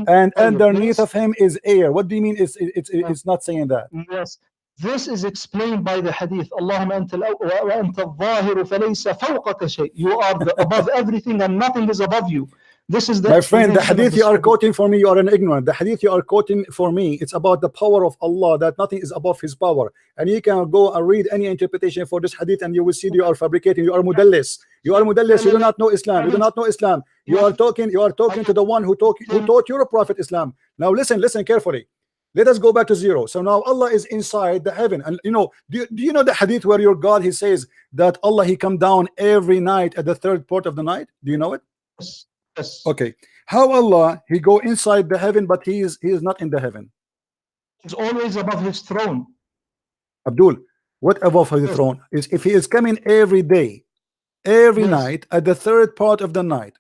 and underneath of him is air. What do you mean? It's not saying that. Yes. This is explained by the hadith. Allahumma anta al-zahiru falaysa fawqaka shay. You are above everything and nothing is above you. This is the my friend, the hadith you are quoting for me, you are an ignorant. The hadith you are quoting for me, it's about the power of Allah, that nothing is above his power. And you can go and read any interpretation for this hadith and you will see you are fabricating. You are mudallis. You are mudallis. You do not know Islam. You do not know Islam. You are talking to the one who taught your prophet Islam. Now listen carefully. Let us go back to zero. So now Allah is inside the heaven, and do you know the hadith where your God, he says that Allah, he come down every night at the third part of the night? Do you know it? Yes. Okay. How Allah, he go inside the heaven, but he is not in the heaven? He's always above his throne. Abdul, what above his throne is? If he is coming every day, every night at the third part of the night.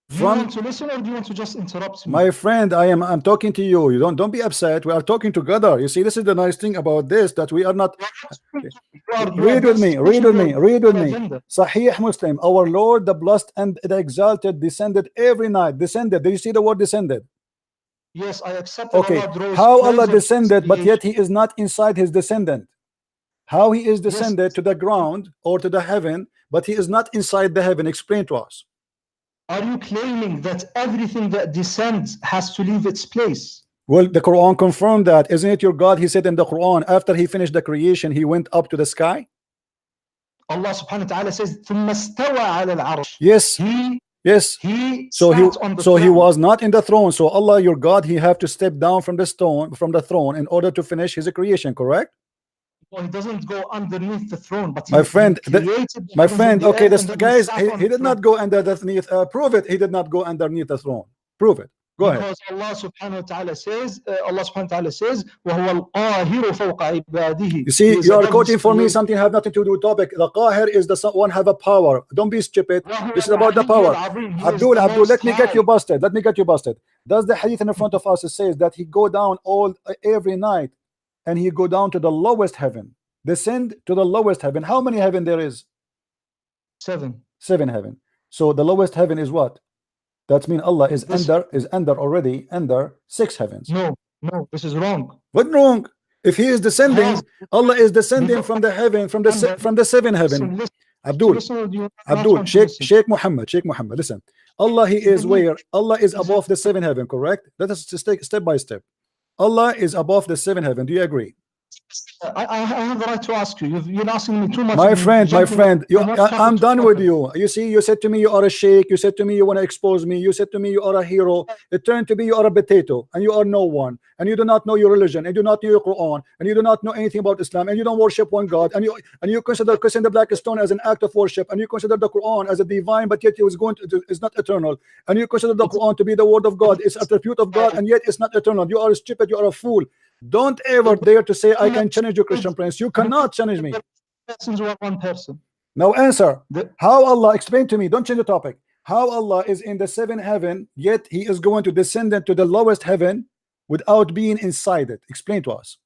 Do you want to listen or do you want to just interrupt me? My friend, I'm talking to you. You don't be upset. We are talking together. You see, this is the nice thing about this, that we are not. Read with me. Sahih Muslim. Our Lord, the blessed and the exalted, descended every night. Descended. Do you see the word descended? Yes, I accept. Okay. How Allah descended, but yet he is not inside his descendant? How he is descended to the ground or to the heaven, but he is not inside the heaven? Explain to us. Are you claiming that everything that descends has to leave its place? Well, the Quran confirmed that. Isn't it your God? He said in the Quran, after he finished the creation, he went up to the sky. Allah subhanahu wa ta'ala says, ثُمَّ اسْتَوَى عَلَى الْعَرْشِ. Yes. Yes. So he was not in the throne. So Allah, your God, he have to step down from the throne in order to finish his creation, correct? Well, he doesn't go underneath the throne, but my friend, okay, this guys, he did not go underneath. Prove it. He did not go underneath the throne. Prove it. Go ahead. Because Allah subhanahu wa ta'ala says, وَهُوَ الْقَاهِرُ فَوْقَ عِبَادِهِ. You see, you are quoting for me something have nothing to do with topic. The Qahir is the one have a power. Don't be stupid. This is about the power. Abdul, let me get you busted. Does the hadith in the front of us, it says that he go down every night and he go down to the lowest heaven, descend to the lowest heaven? How many heaven there is? 7 heaven. So the lowest heaven is what? That means Allah is already under 6 heavens. No, this is wrong. What wrong? If he is descending, Allah is descending from the heaven, from the 7 heaven. Abdul, Sheikh Muhammad, listen. Allah, he is where? Allah is above the 7 heaven, correct? Let us just take step by step. Allah is above the 7 heaven. Do you agree? I have the right to ask you. You're asking me too much. My friend, I'm done with you. You see, you said to me you are a sheikh. You said to me you want to expose me. You said to me you are a hero. It turned to be you are a potato and you are no one. And you do not know your religion. And you do not know your Quran. And you do not know anything about Islam. And you don't worship one God. And you consider kissing the black stone as an act of worship. And you consider the Quran as a divine, but yet it's not eternal. And you consider the Quran to be the word of God. It's attribute of God, and yet it's not eternal. You are stupid. You are a fool. Don't ever dare to say I can challenge you, Christian Prince. You cannot challenge me. One person. Now answer. How Allah, explain to me, don't change the topic. How Allah is in the 7 heaven, yet he is going to descend into the lowest heaven without being inside it? Explain to us.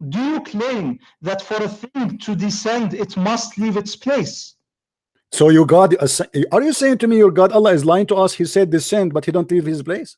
Do you claim that for a thing to descend, it must leave its place? So your God, are you saying to me your God Allah is lying to us? He said descend, but he don't leave his place?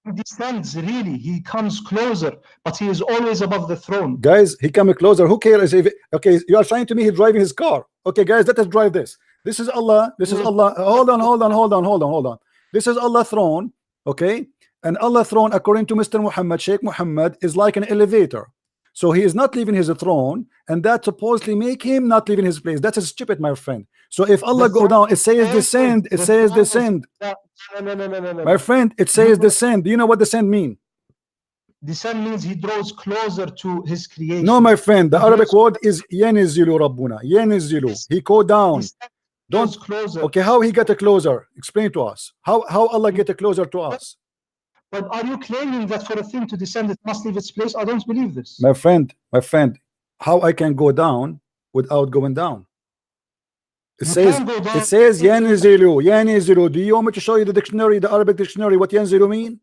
He descends, really. He comes closer, but he is always above the throne. Guys, he come closer. Who cares if okay, you are saying to me he's driving his car. Okay, guys, let us drive this. This is Allah. This is Allah. Hold on. This is Allah throne. Okay, and Allah throne, according to Mr. Muhammad, Sheikh Muhammad, is like an elevator. So he is not leaving his throne, and that supposedly make him not leaving his place. That is stupid, my friend. So if Allah go down, it says descend. It says descend. No. My friend, it says descend. Do you know what descend mean? Descend means he draws closer to his creation. No, my friend, the Arabic word is yanizilu rabbuna. Yanizilu. He go down. Don't closer. Okay, how he get a closer? Explain to us. How Allah get a closer to us? But are you claiming that for a thing to descend, it must leave its place? I don't believe this. My friend, how I can go down without going down? It says yanzilu. Do you want me to show you the dictionary, the Arabic dictionary, what yanzilu mean?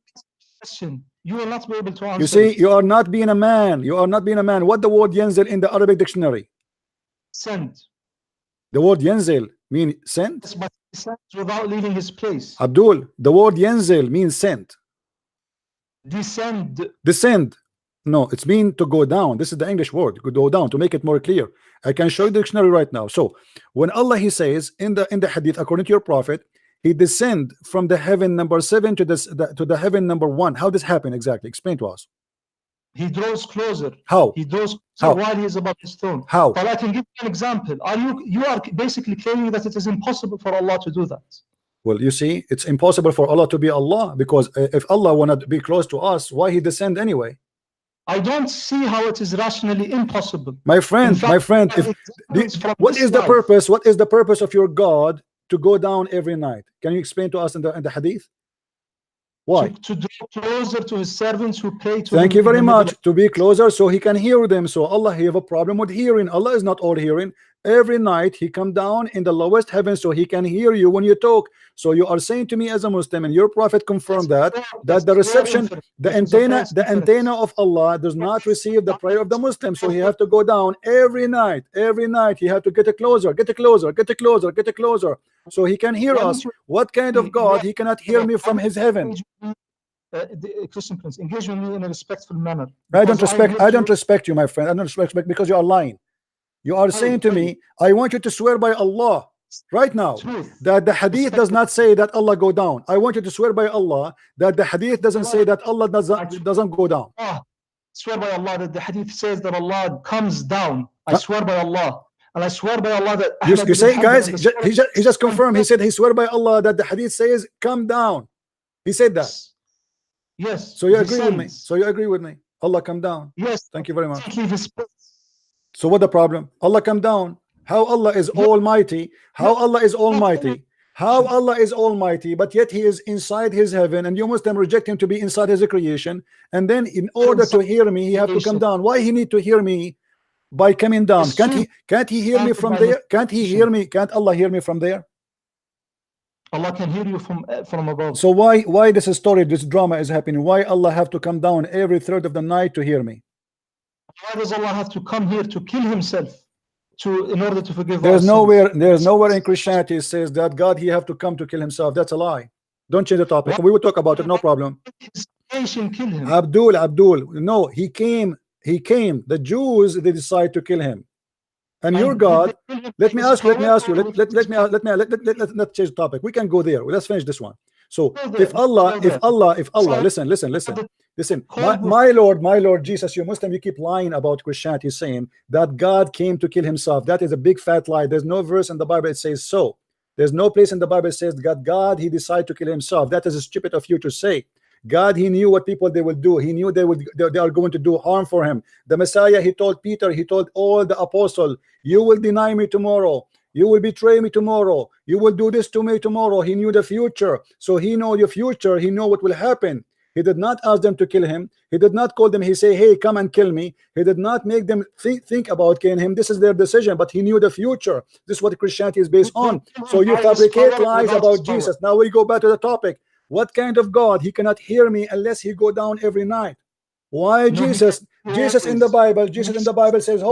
You will not be able to answer. You see, you are not being a man. You are not being a man. What the word yanzil in the Arabic dictionary? Send. The word yanzil mean sent? Yes, but he sent without leaving his place. Abdul, the word yanzil means sent. Descend. No, it's mean to go down. This is the English word, go down, to make it more clear. I can show you the dictionary right now. So when Allah, he says in the hadith, according to your prophet, he descend from the heaven number 7 to the heaven number 1. How this happen exactly? Explain to us. He draws closer. How? He draws closer while he is above his throne. How? But I can give you an example. You are basically claiming that it is impossible for Allah to do that. Well, you see, it's impossible for Allah to be Allah, because if Allah wanted to be close to us, why he descend anyway? I don't see how it is rationally impossible. My friend, what is the purpose? What is the purpose of your God to go down every night? Can you explain to us in the hadith? Why? To draw closer to his servants who pray to Thank you very much. To be closer so he can hear them. So Allah, he have a problem with hearing. Allah is not all hearing. Every night he come down in the lowest heaven so he can hear you when you talk. So you are saying to me as a Muslim, and your prophet confirmed that the reception, the antenna of Allah does not receive the prayer of the Muslim. So he have to go down every night. Every night he have to get closer. So he can hear us. What kind of God? He cannot hear me from his heaven. The Christian Prince, engage with me in a respectful manner. I don't respect you, my friend. I don't respect, because you are lying. You are saying to me, I want you to swear by Allah right now that the hadith does not say that Allah go down. I want you to swear by Allah that the hadith doesn't say that Allah doesn't go down. Swear by Allah that the hadith says that Allah comes down. I swear by Allah. And I swear by Allah that you say, guys, he just confirmed. He said he swear by Allah that the hadith says come down. He said that. Yes. So you agree with me? So you agree with me? Allah come down. Yes. Thank you very much. So what the problem? Allah come down. How Allah is almighty? How Allah is almighty? How Allah is almighty, but yet he is inside his heaven, and you Muslim reject him to be inside his creation. And then in order to hear me, he have to come down. Why he need to hear me by coming down? Can't he hear me from there? Can't he hear me? Can't Allah hear me from there? Allah can hear you from above. So why this story, this drama is happening? Why Allah have to come down every third of the night to hear me? Why does Allah have to come here to kill himself in order to forgive us? There's nowhere in Christianity it says that God, he have to come to kill himself. That's a lie. Don't change the topic. We will talk about it, no problem. Kill him. Abdul, no, he came. The Jews, they decide to kill him. And your God, let me ask you, let's change the topic. We can go there. Let's finish this one. So if Allah, listen, my Lord Jesus, you Muslim, you keep lying about Christianity, saying that God came to kill himself. That is a big fat lie. There's no verse in the Bible that says so. There's no place in the Bible that says God he decided to kill himself. That is stupid of you to say. God, he knew what people they will do. He knew they are going to do harm for him. The Messiah, he told Peter, he told all the apostles, you will deny me tomorrow. You will betray me tomorrow. You will do this to me tomorrow. He knew the future. So he know your future. He know what will happen. He did not ask them to kill him. He did not call them. He say, hey, come and kill me. He did not make them think about killing him. This is their decision, but he knew the future. This is what Christianity is based on. So you fabricate lies about Jesus. Now we go back to the topic. What kind of God? He cannot hear me unless he go down every night. Why Jesus? Jesus in the Bible says,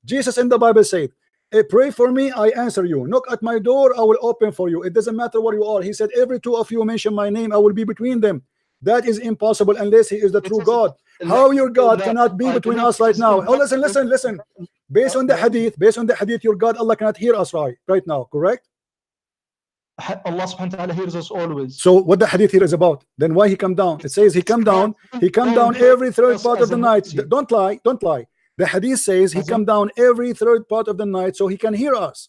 Jesus in the Bible said, hey, pray for me, I answer you. Knock at my door, I will open for you. It doesn't matter what you are. He said, every two of you mention my name, I will be between them. That is impossible unless he is the true God. How your God cannot be between us right now? Oh, listen. Based on the hadith, your God, Allah cannot hear us right now, correct? Allah subhanahu wa ta'ala hears us always. So what the hadith here is about? Then why he come down? It says he come down every third part of the night. Don't lie. The hadith says he come down every third part of the night so he can hear us.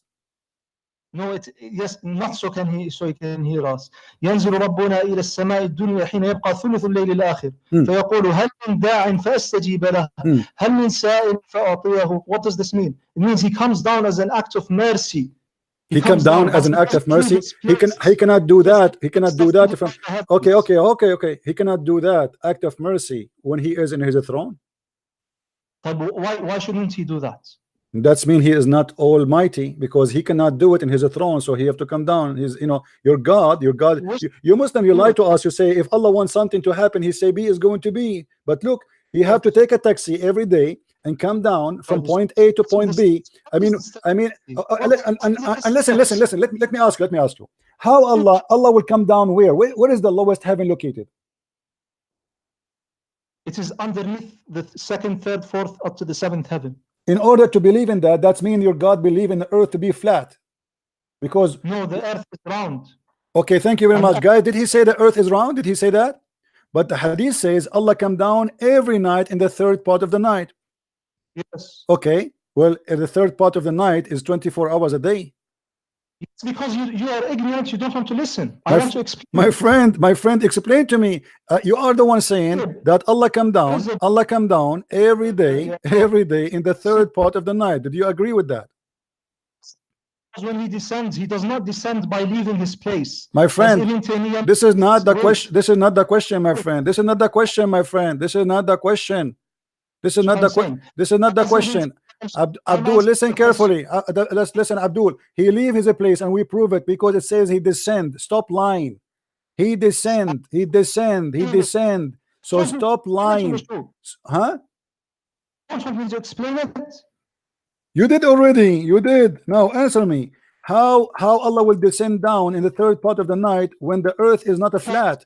No, yes, not so he can hear us. ينزل ربنا إلى السماء الدنيا حين يبقى ثلث الليل الآخر فيقول هل من داع فأستجيب له هل من سائل فأعطيه. What does this mean? It means he comes down as an act of mercy He comes down as an act of mercy. He cannot do that. He cannot do that from okay. He cannot do that act of mercy when he is in his throne. But why shouldn't he do that? That's mean he is not almighty, because he cannot do it in his throne, so he have to come down. He's, you know, your God. You Muslim, you lie to us. You say if Allah wants something to happen, he say be is going to be. But look, he have to take a taxi every day and come down from point A to point B. I mean, and listen. Let me ask you. How Allah will come down where? Where is the lowest heaven located? It is underneath the second, third, fourth, up to the seventh heaven. In order to believe in that, that's mean your God believe in the earth to be flat, because no, the earth is round. Okay, thank you very much, guys. Did he say the earth is round? Did he say that? But the hadith says Allah come down every night in the third part of the night. Yes. Okay, well, the third part of the night is 24 hours a day. It's because you are ignorant. You don't want to listen. I want to explain. My friend, explain to me. You are the one saying that Allah come down every day in the third part of the night. Did you agree with that? When he descends, he does not descend by leaving his place. My friend, this is not the question. This is not the question, my friend. This is not the question, my friend. This is not the question. This is not the question. This is not the question. Abdul, listen carefully. Let's listen, Abdul. He leave his place, and we prove it because it says he descend. Stop lying. He descend. So stop lying. Huh? Don't want me to explain it? You did already. You did. Now answer me. How Allah will descend down in the third part of the night when the earth is not a flat?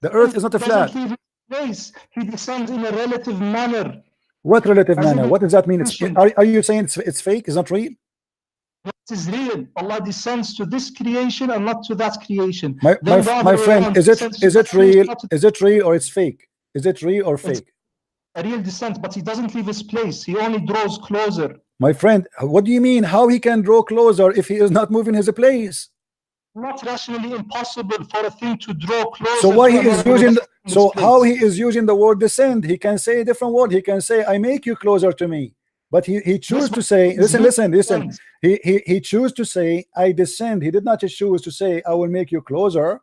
The earth is not a flat. He descends in a relative manner. What relative manner? What does that mean? Are you saying it's fake? It's not real? It is real. Allah descends to this creation and not to that creation. My friend, is it real? Is it real or it's fake? Is it real or fake? A real descent, but he doesn't leave his place. He only draws closer. My friend, what do you mean? How he can draw closer if he is not moving his place? Not rationally impossible for a thing to draw closer. So why he is using? How he is using the word descend? He can say a different word. He can say, "I make you closer to me," but he choose to say, "Listen." He choose to say, "I descend." He did not choose to say, "I will make you closer."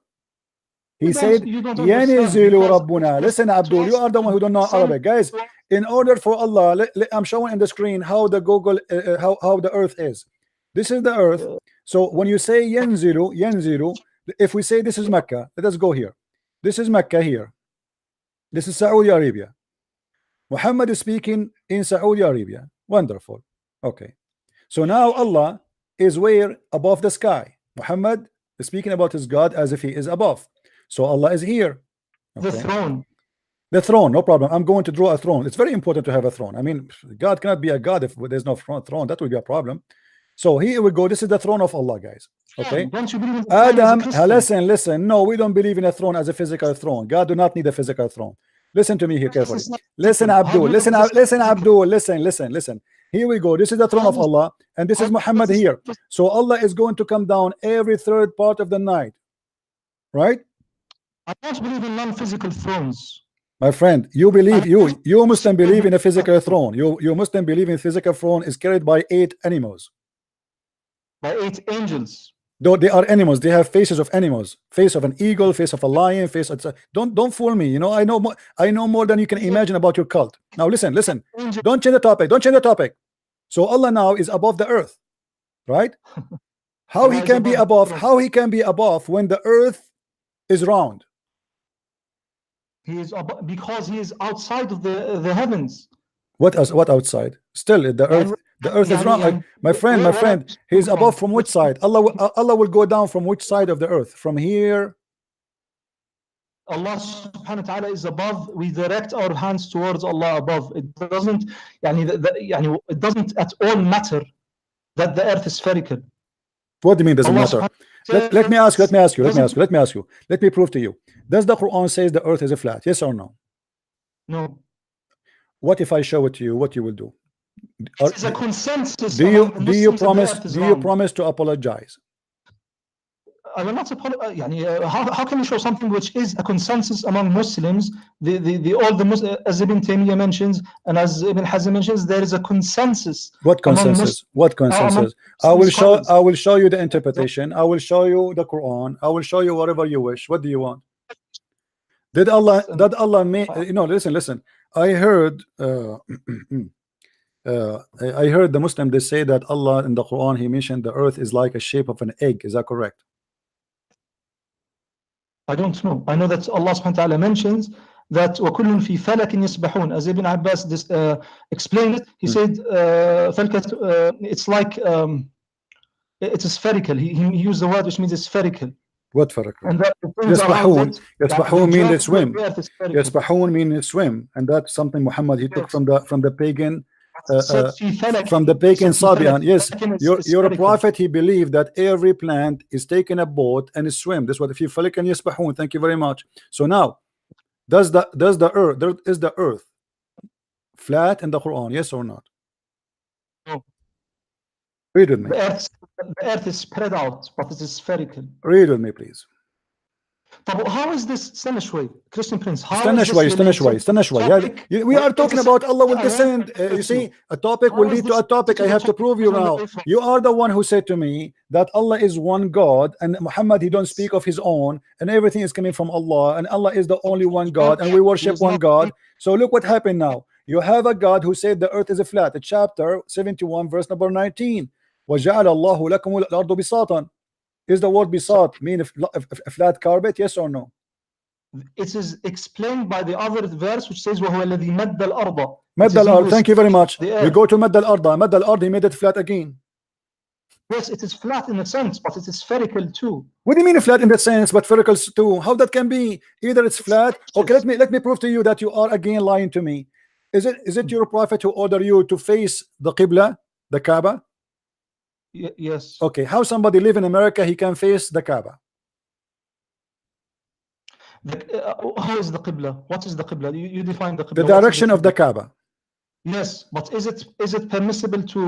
He said, "Yanizilu Rabbuna." Listen, Abdul, you are the one who don't know Arabic, guys. In order for Allah, I'm showing in the screen how the Google, how the earth is. This is the earth. So when you say yanzilu, if we say this is Mecca, let us go here. This is Mecca here. This is Saudi Arabia. Muhammad is speaking in Saudi Arabia. Wonderful. Okay. So now Allah is where? Above the sky. Muhammad is speaking about his God as if he is above. So Allah is here. Okay. The throne, no problem. I'm going to draw a throne. It's very important to have a throne. I mean, God cannot be a God if there's no throne. That would be a problem. So here we go. This is the throne of Allah, guys. Okay. Don't you believe in Adam, listen. No, we don't believe in a throne as a physical throne. God do not need a physical throne. Listen to me here carefully. Listen, Abdul. Listen, Abdul. Listen. Here we go. This is the throne of Allah, and this is Muhammad here. So Allah is going to come down every third part of the night, right? I don't believe in non-physical thrones. My friend, you believe you Muslim believe in a physical throne. You Muslim believe in physical throne is carried by 8 animals. By 8 angels. Though they are animals, they have faces of animals. Face of an eagle, face of a lion, face of don't fool me. You know, I know more than you can imagine about your cult. Now listen. Don't change the topic. So Allah now is above the earth, right? How he can be above? How he can be above when the earth is round? He is because he is outside of the heavens. What outside? Still the earth is round. My friend, he is above from which side? Allah will go down from which side of the earth? From here. Allah subhanahu wa ta'ala is above. We direct our hands towards Allah above. It doesn't it doesn't at all matter that the earth is spherical. What do you mean doesn't matter? Let me ask you. Let me prove to you. Does the Quran says the earth is a flat? Yes or no? No. What if I show it to you? What you will do? It is a consensus. Do you promise to apologize? I will not how can you show something which is a consensus among Muslims? As Ibn Taymiyyah mentions and as Ibn Hazm mentions, there is a consensus. What consensus? What consensus? I will show you the interpretation. I will show you the Quran. I will show you whatever you wish. What do you want? Did Allah make, listen. I heard I heard the Muslim, they say that Allah in the Quran, he mentioned the earth is like a shape of an egg. Is that correct? I don't know. I know that Allah subhanahu wa ta'ala mentions that وَكُلٌّ فِي فَلَكٍ يَسْبَحُونَ. As Ibn Abbas explained it, he said it's like it's spherical. He used the word which means it's spherical. What spherical? Yasbahun means they swim. Yasbahun means swim, and that's something Muhammad he took from the pagan Sabian. Yes, your prophet, he believed that every plant is taking a boat and is swim. That's what if you falik and yasbahun. Thank you very much. So now, is the earth flat in the Quran? Yes or not? No. Read with me. The earth is spread out, but it is spherical. Read with me, please. But how is this Stanishway, Christian Prince? Yeah, we are talking about Allah will descend. You see, a topic will lead to a topic. I have to prove you now. You are the one who said to me that Allah is one God, and Muhammad, he don't speak of his own, and everything is coming from Allah, and Allah is the only one God, and we worship one God. So look what happened now. You have a God who said the earth is a flat. Chapter 71, verse number 19. وَجَعَلَ اللَّهُ لَكُمُ الْأَرْضُ بِسَاطًا. Is the word bisat mean a flat carpet? Yes or no? It is explained by the other verse which says وَهُوَ الَّذِي مَدَّ الْأَرْضَ. مَدَّ الْأَرْض. Thank you very much. We go to مَدَّ الْأَرْض. مَدَّ الْأَرْض, he made it flat again. Yes, it is flat in a sense, but it is spherical too. What do you mean flat in that sense, but spherical too? How that can be? Either it's flat. Okay, let me prove to you that you are again lying to me. Is it your prophet who ordered you to face the Qibla, the Kaaba? Yes. Okay, how somebody live in America, he can face the Kaaba? How is the Qibla? What is the Qibla? You define the Qibla. The direction of the Kaaba. Yes, but is it permissible to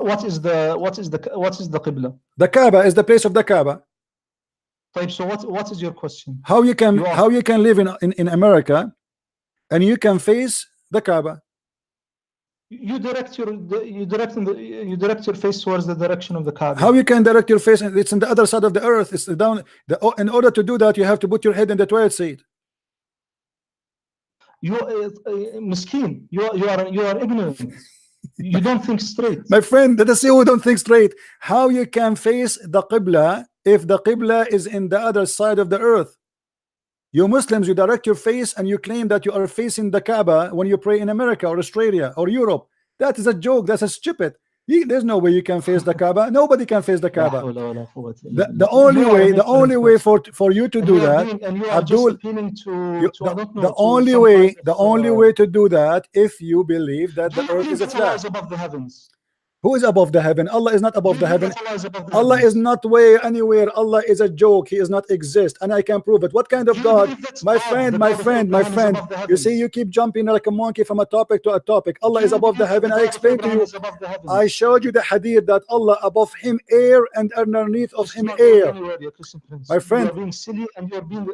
what is the Qibla? The Kaaba is the place of the Kaaba. So what is your question? How you can live in America and you can face the Kaaba? You direct your face towards the direction of the Kaaba. How you can direct your face? It's on the other side of the earth. It's down. In order to do that, you have to put your head in the toilet seat. You miskin. You are ignorant. You don't think straight. My friend, let us see who don't think straight. How you can face the Qibla if the Qibla is in the other side of the earth? You Muslims, you direct your face and you claim that you are facing the Kaaba when you pray in America or Australia or Europe. That is a joke. That's a stupid. There's no way you can face the Nobody Nobody can face the Kaaba. The only way for you to do that, Abdul, the only way to do that, if you believe that the earth is a flat. Who is above the heaven? Allah is not above the heaven. Allah is not anywhere. Allah is a joke. He is not exist, and I can prove it. What kind of God? My friend. You see, you keep jumping like a monkey from a topic to a topic. Allah is above the heaven. I explained to you. I showed you the hadith that Allah above him air and underneath of him air. My friend, you're being silly and you're being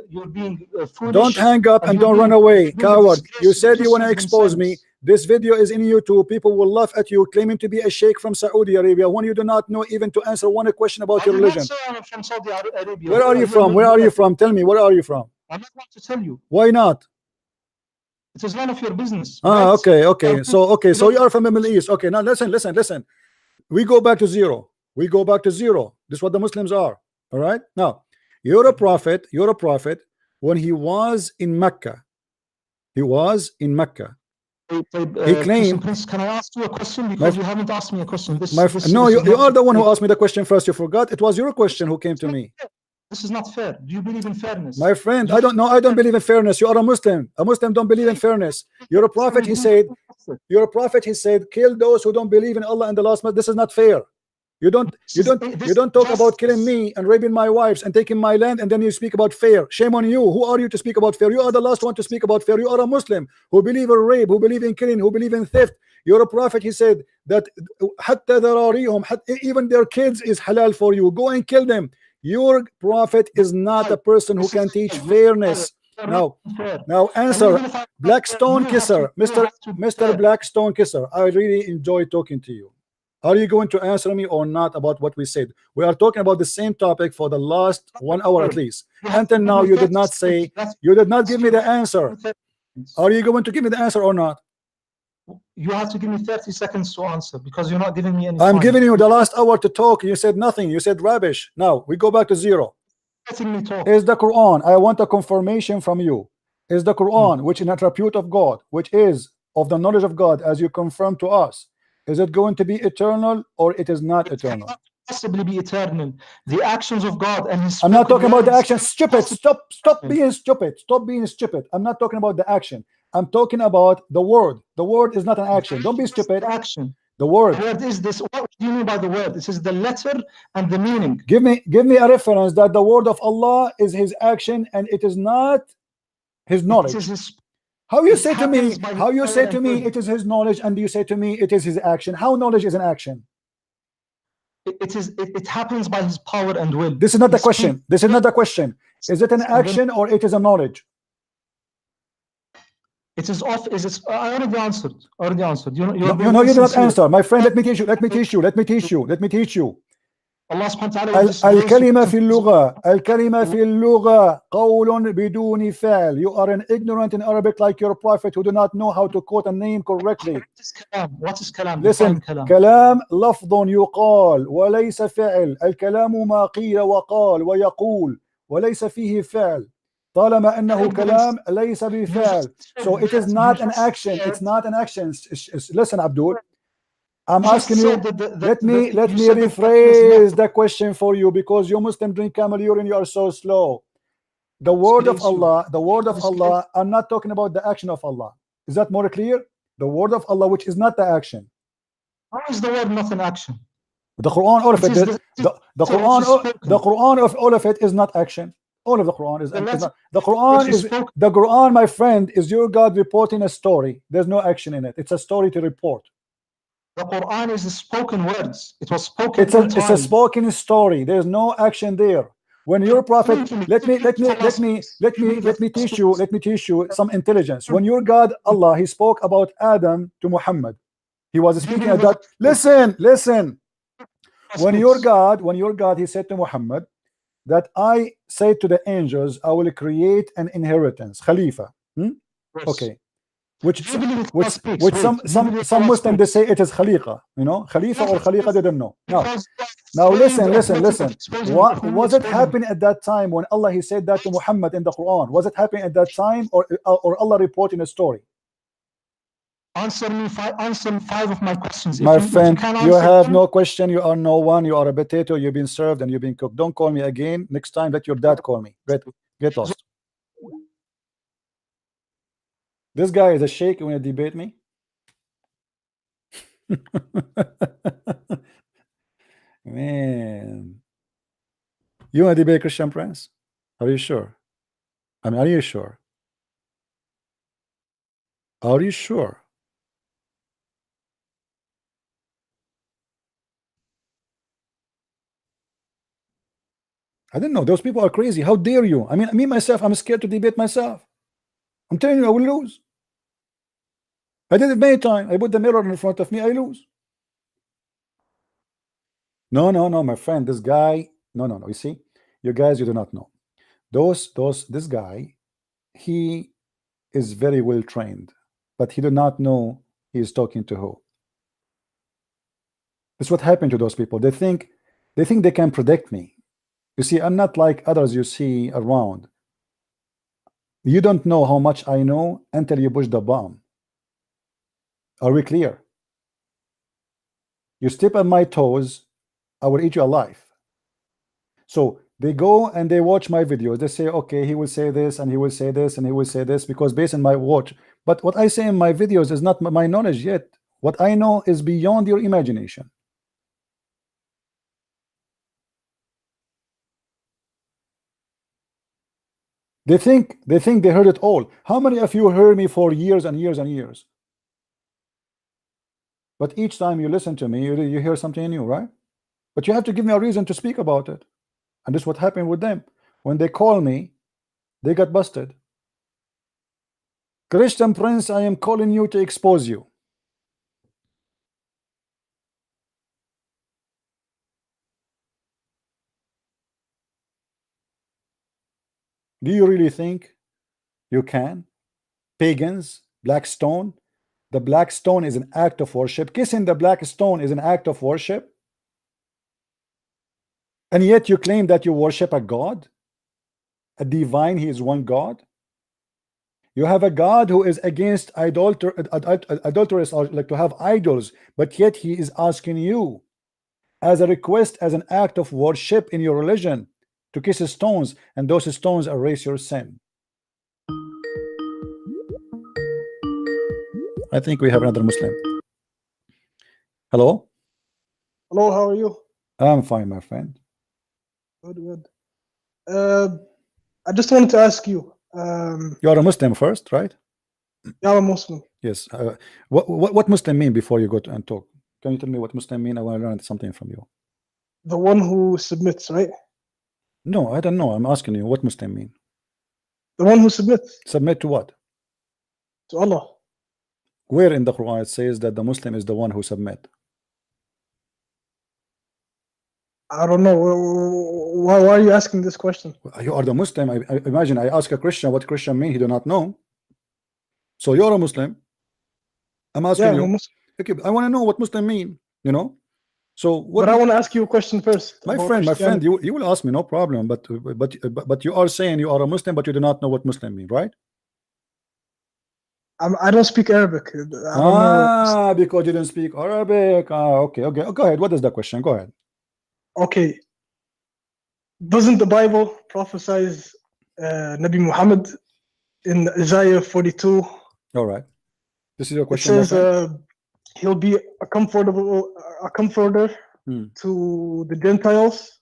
foolish. Don't hang up and don't run away, coward. You said you want to expose me. This video is in YouTube. People will laugh at you claiming to be a sheikh from Saudi Arabia when you do not know even to answer one question about your religion. I'm from Saudi Arabia. Where are you from? Where are you from? Tell me, where are you from? I'm not going to tell you. Why not? It is none of your business. Ah, right? Okay. So you are from the Middle East. Okay, now listen. We go back to zero. This is what the Muslims are. All right. Now, you're a prophet. When he was in Mecca, he claimed. Prince, can I ask you a question? Because you haven't asked me a question. You are the one who asked me the question first. You forgot. It was your question who came to me. This is not fair. Do you believe in fairness? My friend, I don't know. I don't believe in fairness. You are a Muslim. A Muslim don't believe in fairness. You're a prophet. He said, kill those who don't believe in Allah and the last month. This is not fair. You don't talk about killing me and raping my wives and taking my land, and then you speak about fair. Shame on you. Who are you to speak about fair? You are the last one to speak about fair. You are a Muslim who believe in rape, who believe in killing, who believe in theft. You're a prophet. He said that even their kids is halal for you. Go and kill them. Your prophet is not a person who can teach fairness. Now answer, Blackstone Kisser, Mr. Blackstone Kisser. I really enjoy talking to you. Are you going to answer me or not about what we said? We are talking about the same topic for the last 1 hour at least. Until now, you did not say, you did not give me the answer. Are you going to give me the answer or not? You have to give me 30 seconds to answer because you're not giving me any I'm time. giving you the last hour to talk. You said nothing. You said rubbish. Now we go back to zero. Letting me talk. Is the Quran, I want a confirmation from you, is the Quran, which is an attribute of God, which is of the knowledge of God, as you confirm to us, is it going to be eternal or it is not eternal? Cannot possibly be eternal. The actions of God and His. I'm not talking about the action. Stupid. Stop being stupid. Stop being stupid. I'm not talking about the action. I'm talking about the word. The word is not an action. Don't be stupid. Action. The word. The word is this. What do you mean by the word? This is the letter and the meaning. Give me a reference that the word of Allah is His action and it is not His knowledge. How you say to me? How you say to me it is His knowledge and you say to me it is His action? How knowledge is an action? It happens by His power and will. This is not the question. This is not the question. Is it an action or it is a knowledge? It is off. Is it? I already answered. Already answered. You did not answer, my friend. Let me teach you. Let me teach you. Let me teach you. Let me teach you. Allah subhanahu wa ta'ala. الكلمة في اللغة. الكلمة في اللغة قول بدون فعل. You are an ignorant in Arabic like your prophet who do not know how to quote a name correctly. What is kalam? Listen, كلام لفظ يقال وليس فعل. الكلام ما قيل وقال ويقول وليس فيه فعل. طالما أنه كلام ليس بفعل. So it is not an action. It's not an action. Listen, Abdul. I'm asking you. Let me rephrase the question for you because you Muslim drink camel urine. You are so slow. The word of Allah. The word of Allah. I'm not talking about the action of Allah. Is that more clear? The word of Allah, which is not the action. How is the word not an action? The Quran, all of it. The Quran of all of it is not action. All of the Quran is not. The Quran, my friend, is your God reporting a story. There's no action in it. It's a story to report. The Quran is the spoken words. It was spoken. It's a spoken story. There's no action there. When your prophet, let me teach you some intelligence. When your God Allah, He spoke about Adam to Muhammad. He was speaking at that. Listen. When your God, He said to Muhammad that I say to the angels, I will create an inheritance, Khalifa. Okay. Which some Muslims they say it is Khaliqa, Khalifa or Khaliqa, they don't know. Now listen. What was it happening at that time when Allah He said that to Muhammad in the Quran? Was it happening at that time or Allah reporting a story? Answer five of my questions. My friend, you have no question. You are no one. You are a potato. You've been served and you've been cooked. Don't call me again. Next time, let your dad call me. Get lost. This guy is a sheikh. You want to debate me? Man, you want to debate Christian Prince? Are you sure? I mean, are you sure? Are you sure? I don't know. Those people are crazy. How dare you? I mean, me myself, I'm scared to debate myself. I'm telling you, I will lose. I did it many times. I put the mirror in front of me, I lose. No, my friend. This guy, no. You see, you guys, you do not know. This guy, he is very well trained, but he do not know he is talking to who. That's what happened to those people. They think they can predict me. You see, I'm not like others you see around. You don't know how much I know until you push the bomb. Are we clear? You step on my toes, I will eat you alive. So they go and they watch my videos. They say, okay, he will say this and he will say this and he will say this because based on my watch. But what I say in my videos is not my knowledge yet. What I know is beyond your imagination. They think they heard it all. How many of you heard me for years and years and years? But each time you listen to me, you hear something new, right? But you have to give me a reason to speak about it. And this is what happened with them. When they call me, they got busted. Christian Prince, I am calling you to expose you. Do you really think you can? Pagans, black stone. The black stone is an act of worship. Kissing the black stone is an act of worship. And yet you claim that you worship a God, a divine, he is one God. You have a God who is against adulterous, or like to have idols, but yet he is asking you as a request, as an act of worship in your religion, to kiss stones, and those stones erase your sin. I think we have another Muslim. Hello? Hello, how are you? I'm fine, my friend. Good, good. I just wanted to ask you. You are a Muslim first, right? Yeah, I'm a Muslim. Yes. What Muslim mean before you go to and talk? Can you tell me what Muslim mean? I want to learn something from you. The one who submits, right? No, I don't know. I'm asking you what Muslim mean. The one who submits. Submit to what? To Allah. Where in the Quran it says that the Muslim is the one who submit? I don't know. Why are you asking this question? You are the Muslim. I imagine I ask a Christian what Christian mean. He do not know. So you're a Muslim. I'm asking you. Muslim. Okay, I want to know what Muslim mean. You know. So what? But I want to ask you a question first. My friend, you will ask me, no problem. But you are saying you are a Muslim, but you do not know what Muslim mean, right? I don't speak Arabic. I don't know. Because you don't speak Arabic. Okay. Go ahead. What is the question? Go ahead. Okay. Doesn't the Bible prophesize Nabi Muhammad in Isaiah 42? All right. This is your question. It says he'll be a comforter to the Gentiles.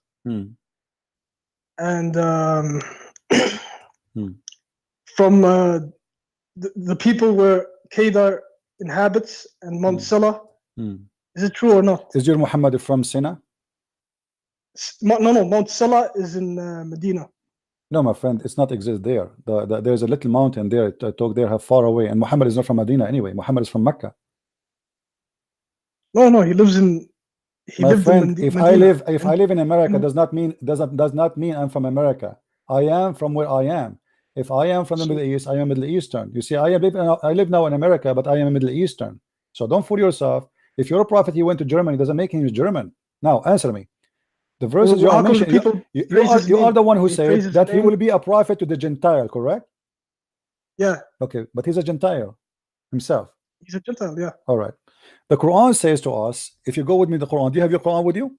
And from the people where Kedar inhabits and Mount Sela. Is it true or not? Is your Muhammad from Sina? No, Mount Sela is in Medina. No, my friend, it's not exist there. There's a little mountain there. Talk there, far away, and Muhammad is not from Medina anyway. Muhammad is from Mecca. No, he lives in. My friend, if I live in America, does not mean I'm from America. I am from where I am. If I am from the Middle East, I am Middle Eastern. You see, I live now in America, but I am a Middle Eastern. So don't fool yourself. If you're a prophet, he went to Germany, doesn't make him German. Now answer me. The verses you are mentioning, you are the one who said that he will be a prophet to the Gentile, correct? Yeah. Okay, but he's a Gentile himself. He's a Gentile, yeah. All right. The Quran says to us, if you go with me, the Quran, do you have your Quran with you?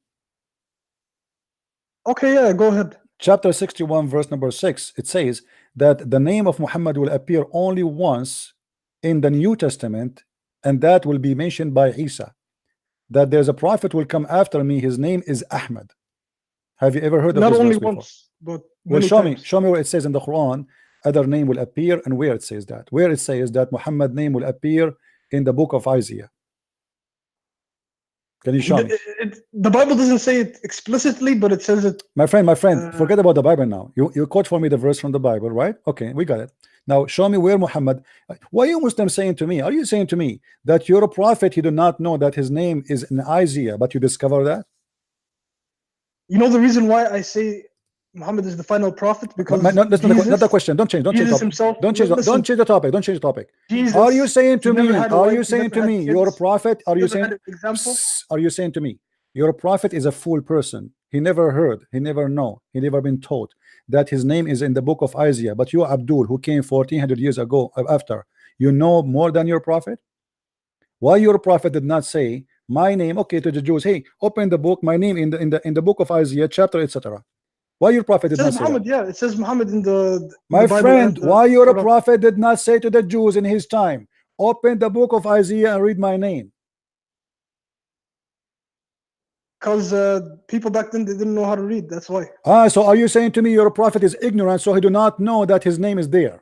Okay, yeah, go ahead. Chapter 61, verse number 6, it says that the name of Muhammad will appear only once in the New Testament, and that will be mentioned by Isa. That there's a prophet will come after me, his name is Ahmad. Have you ever heard of this? Not only once, but well, show me where it says in the Quran other name will appear, and where it says that. Where it says that Muhammad name will appear in the book of Isaiah. Can you show me? The Bible doesn't say it explicitly, but it says it. My friend, forget about the Bible now. You quote for me the verse from the Bible, right? Okay, we got it. Now show me where Muhammad. Why are you Muslim saying to me? Are you saying to me that you're a prophet, you do not know that his name is in Isaiah, but you discover that? You know the reason why I say Muhammad is the final prophet? Because that's not the question. Don't change the topic. Don't change the topic. Jesus, are you saying to me you're a prophet? Are you saying to me you're a prophet is a fool person? He never heard, he never know, he never been taught that his name is in the book of Isaiah. But you, Abdul, who came 1400 years ago after, you know more than your prophet? Why your prophet did not say my name, okay, to the Jews, hey, open the book, my name in the book of Isaiah, chapter, etc. Why your prophet did not say Muhammad, that? yeah, it says Muhammad in the my friend, why your prophet did not say to the Jews in his time, open the book of Isaiah and read my name? Because people back then, they didn't know how to read, that's why. So are you saying to me your prophet is ignorant, so he do not know that his name is there?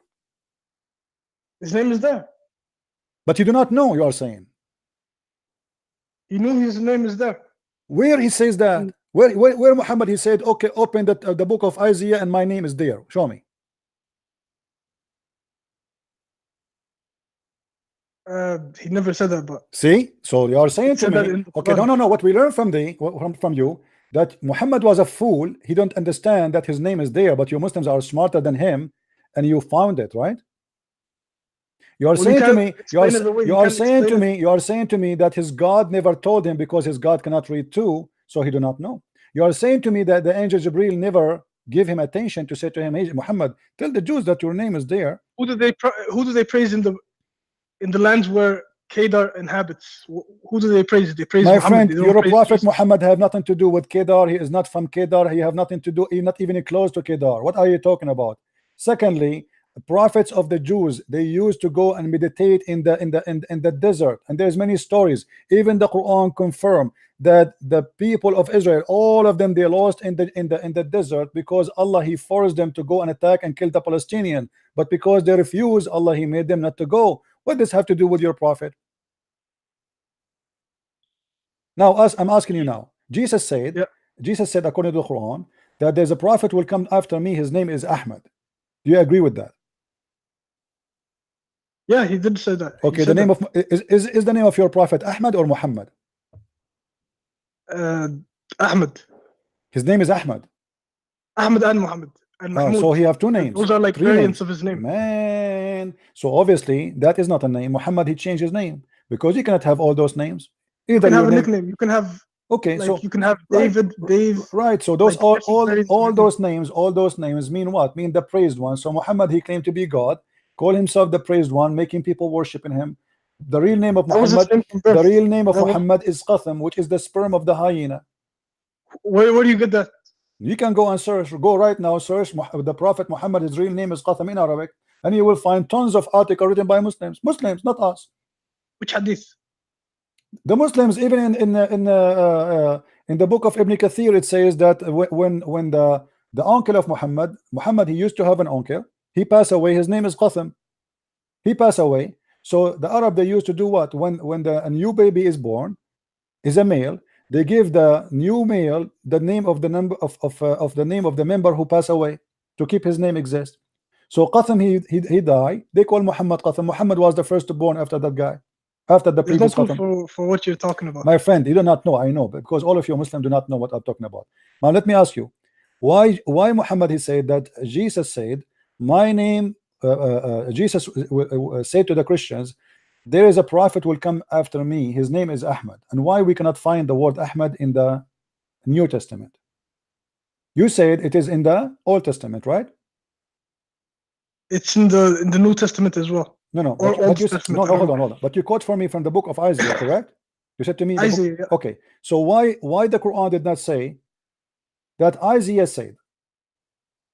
His name is there. But you do not know, you are saying. He knew his name is there. Where he says that? Where Muhammad he said, okay, open the book of Isaiah and my name is there? Show me. He never said that, but see, so you are saying to me, okay, no, what we learned from you, that Muhammad was a fool. He don't understand that his name is there, but you Muslims are smarter than him, and you found it, right? You are saying to me, you are saying to me that his God never told him because his God cannot read too, so he do not know. You are saying to me that the angel Jibril never give him attention to say to him, hey, Muhammad, tell the Jews that your name is there. Who do they praise in the lands where Kedar inhabits? Who do they praise? They praise my Muhammad. friend. Your prophet Jesus. Muhammad have nothing to do with Kedar. He is not from Kedar. He have nothing to do. He's not even close to Kedar. What are you talking about? Secondly, the prophets of the Jews, they used to go and meditate in the desert, and there's many stories. Even the Quran confirm that the people of Israel, all of them, they lost in the desert because Allah he forced them to go and attack and kill the Palestinian. But because they refused, Allah he made them not to go. What does this have to do with your prophet? Now, I'm asking you now. Jesus said, according to the Quran, that there's a prophet will come after me. His name is Ahmad. Do you agree with that? Yeah, he did say that. Okay, the name of is the name of your prophet Ahmad or Muhammad? Ahmad. His name is Ahmad. Ahmad and Muhammad and Mahmoud. So he have two names. Those are like variants of his name. Man, so obviously that is not a name. Muhammad he changed his name because you cannot have all those names. Either you can have a nickname. You can have. Okay, like so you can have David, Dave. Right. So those like all those names mean what? Mean the praised one. So Muhammad he claimed to be God, call himself the praised one, making people worshiping him. The real name of Muhammad, Muhammad is Qatham, which is the sperm of the hyena. Where do you get that? You can go and search. Go right now, search the Prophet Muhammad. His real name is Qatham in Arabic, and you will find tons of articles written by Muslims, not us. Which hadith? The Muslims, even in the book of Ibn Kathir, it says that when the uncle of Muhammad, he used to have an uncle. He passed away. His name is Qatham. He passed away. So the Arab, they used to do what? When a new baby is born, is a male, they give the new male the name of the number of the name of the member who passed away to keep his name exist. So Qatham he died. They call Muhammad Qatham. Muhammad was the first born after that guy. After the previous for what you're talking about. My friend, you do not know. I know, because all of you Muslims do not know what I'm talking about. Now let me ask you, why Muhammad he said that Jesus said, my name, Jesus said to the Christians, there is a prophet will come after me, his name is Ahmad. And why we cannot find the word Ahmad in the New Testament? You said it is in the Old Testament, right? It's in the New Testament as well. No, but you said, no, hold on. But you quote for me from the book of Isaiah, correct? You said to me, Isaiah, yeah. Okay. So why the Quran did not say that Isaiah said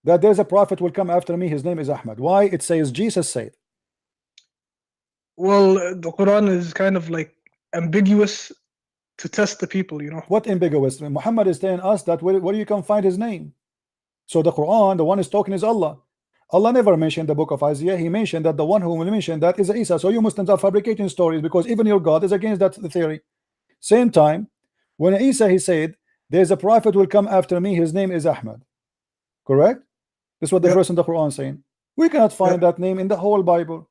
that there's a prophet will come after me, his name is Ahmad? Why it says Jesus said? Well, the Quran is kind of like ambiguous to test the people, you know. What ambiguous? Muhammad is telling us that where you can find his name. So the Quran, the one is talking is Allah. Allah never mentioned the book of Isaiah. He mentioned that the one who will mention that is Isa. So you Muslims are fabricating stories because even your God is against that theory. Same time, when Isa he said, there's a prophet will come after me, his name is Ahmad. Correct? That's what the verse in the Quran saying. We cannot find that name in the whole Bible.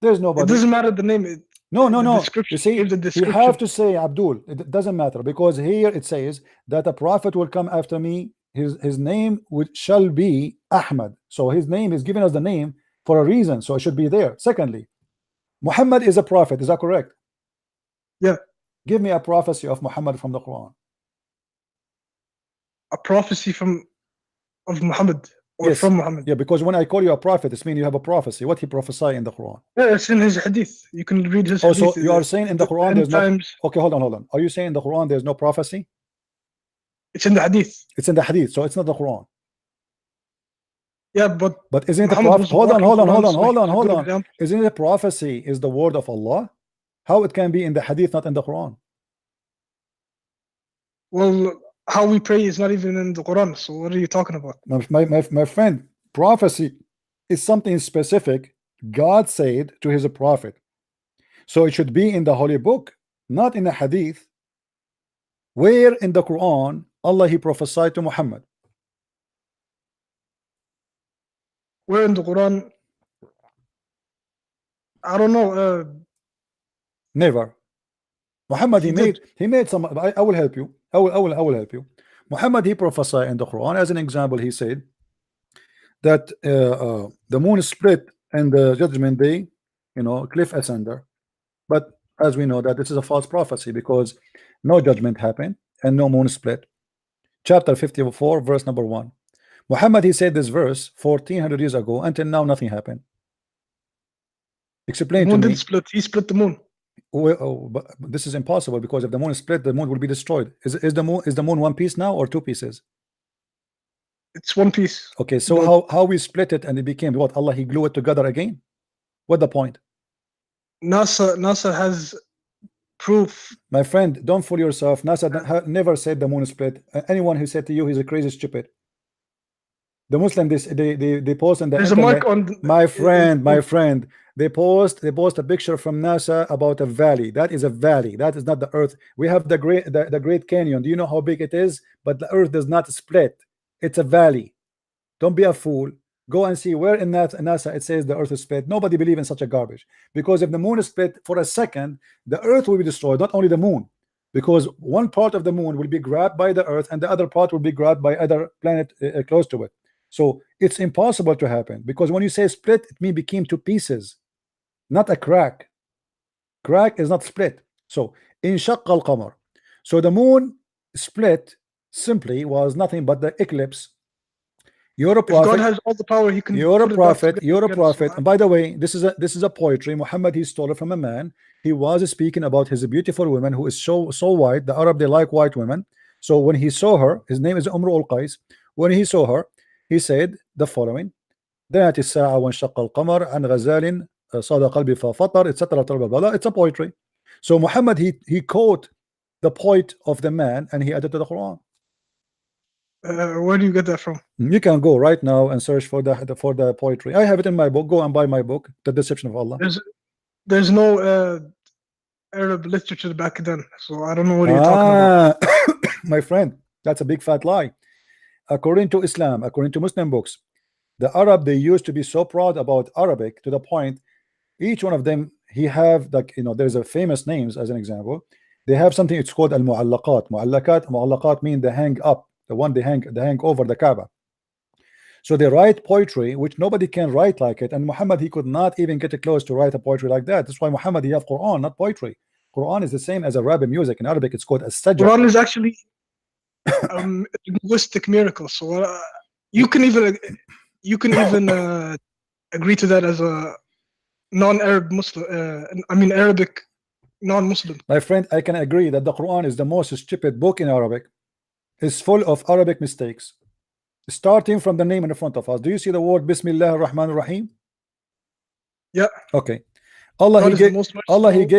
There's nobody. It doesn't matter the name. No. You see, you have to say Abdul. It doesn't matter because here it says that a prophet will come after me. His name shall be Ahmad. So his name is giving us the name for a reason. So it should be there. Secondly, Muhammad is a prophet. Is that correct? Yeah. Give me a prophecy of Muhammad from the Quran. A prophecy of Muhammad or yes. from Muhammad. Yeah, because when I call you a prophet, it means you have a prophecy. What he prophesied in the Quran? Yeah, it's in his hadith. You can read his hadith. So you are saying in the Quran there's no. Okay, hold on. Are you saying in the Quran there's no prophecy? It's in the hadith. It's in the hadith, so it's not the Quran. Yeah, but isn't the prophet? Hold on. Isn't the prophecy is the word of Allah? How it can be in the hadith, not in the Quran? Well, how we pray is not even in the Quran. So what are you talking about? My friend, prophecy is something specific God said to his prophet. So it should be in the holy book, not in the hadith. Where in the Quran Allah he prophesied to Muhammad? Where in the Quran? I don't know. Never. Muhammad he made some. I will help you. I will help you. Muhammad he prophesied in the Quran. As an example, he said that the moon split and the judgment day, you know, cliff asunder. But as we know that this is a false prophecy, because no judgment happened and no moon split. Chapter 54 verse number 1. Muhammad he said this verse 1400 years ago. Until now nothing happened. Explain to me. Didn't split. He split the moon. But this is impossible, because if the moon is split, the moon will be destroyed. Is the moon one piece now or two pieces? It's one piece. Okay, so how we split it and it became what? Allah he glue it together again? What the point? NASA has proof. My friend, don't fool yourself. NASA never said the moon split. Anyone who said to you he's a crazy stupid. The Muslim they post on the There's internet. a mark on my friend. They post a picture from NASA about a valley. That is a valley. That is not the earth. We have the Great Canyon. Do you know how big it is? But the earth does not split. It's a valley. Don't be a fool. Go and see where in NASA it says the earth is split. Nobody believes in such a garbage. Because if the moon is split for a second, the earth will be destroyed, not only the moon. Because one part of the moon will be grabbed by the earth and the other part will be grabbed by other planet close to it. So it's impossible to happen, because when you say split, it means became two pieces, not a crack. Crack is not split. So in shaqqa al-qamar, so the moon split simply was nothing but the eclipse. You're a prophet. God has all the power. He can. You're a prophet. You're a prophet. And by the way, this is a poetry. Muhammad he stole it from a man. He was speaking about his beautiful woman who is so white. The Arab they like white women. So when he saw her, his name is Umru al-Qais. When he saw her, he said the following: دنت الساعة وانشق القمر عن غزال صاد قلبي ففطر, etc. It's a poetry. So Muhammad he quote the poet of the man and he added to the Quran. Where do you get that from? You can go right now and search for the poetry. I have it in my book. Go and buy my book, The Deception of Allah. There's no Arab literature back then, so I don't know what you're talking about. My friend, that's a big fat lie. According to Islam, according to Muslim books, the Arab they used to be so proud about Arabic to the point each one of them he have, like, you know, there's a famous names. As an example, they have something, it's called al-mu'allaqat. Mu'allaqat mean they hang up, the one they hang over the Kaaba. So they write poetry which nobody can write like it, and Muhammad he could not even get close to write a poetry like that. That's why Muhammad he have Quran, not poetry. Quran is the same as Arabic music. In Arabic it's called as-sajr. Quran is actually a linguistic miracle. So you can even agree to that as a non-Arab Muslim. I mean Arabic non-Muslim. My friend, I can agree that the Quran is the most stupid book in Arabic. It's full of Arabic mistakes, starting from the name in the front of us. Do you see the word Bismillah ar-Rahman ar-Rahim? Yeah. Okay. Allah he gave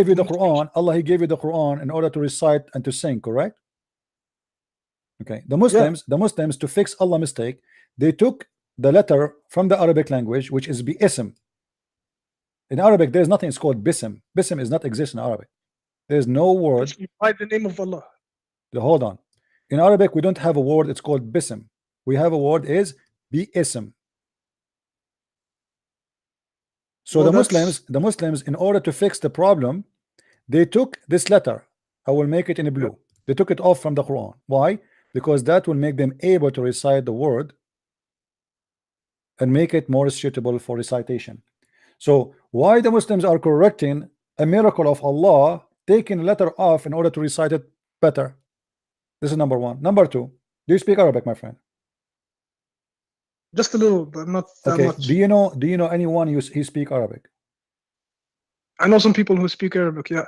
you the Quran. Quran. Allah he gave you the Quran in order to recite and to sing, correct? Okay. The Muslims to fix Allah mistake, they took the letter from the Arabic language, which is bi-ism. In Arabic, there's nothing. It's called bism. Bism is not exist in Arabic. There's no word. By the name of Allah. Hold on. In Arabic, we don't have a word. It's called bism. We have a word is bi-ism. So Well, the Muslims, in order to fix the problem, they took this letter. I will make it in blue. They took it off from the Quran. Why? Because that will make them able to recite the word and make it more suitable for recitation. So why the Muslims are correcting a miracle of Allah, taking a letter off in order to recite it better? This is number one. Number two, do you speak Arabic, my friend? Just a little, but not that much. Do you know anyone who speak Arabic? I know some people who speak Arabic. Yeah.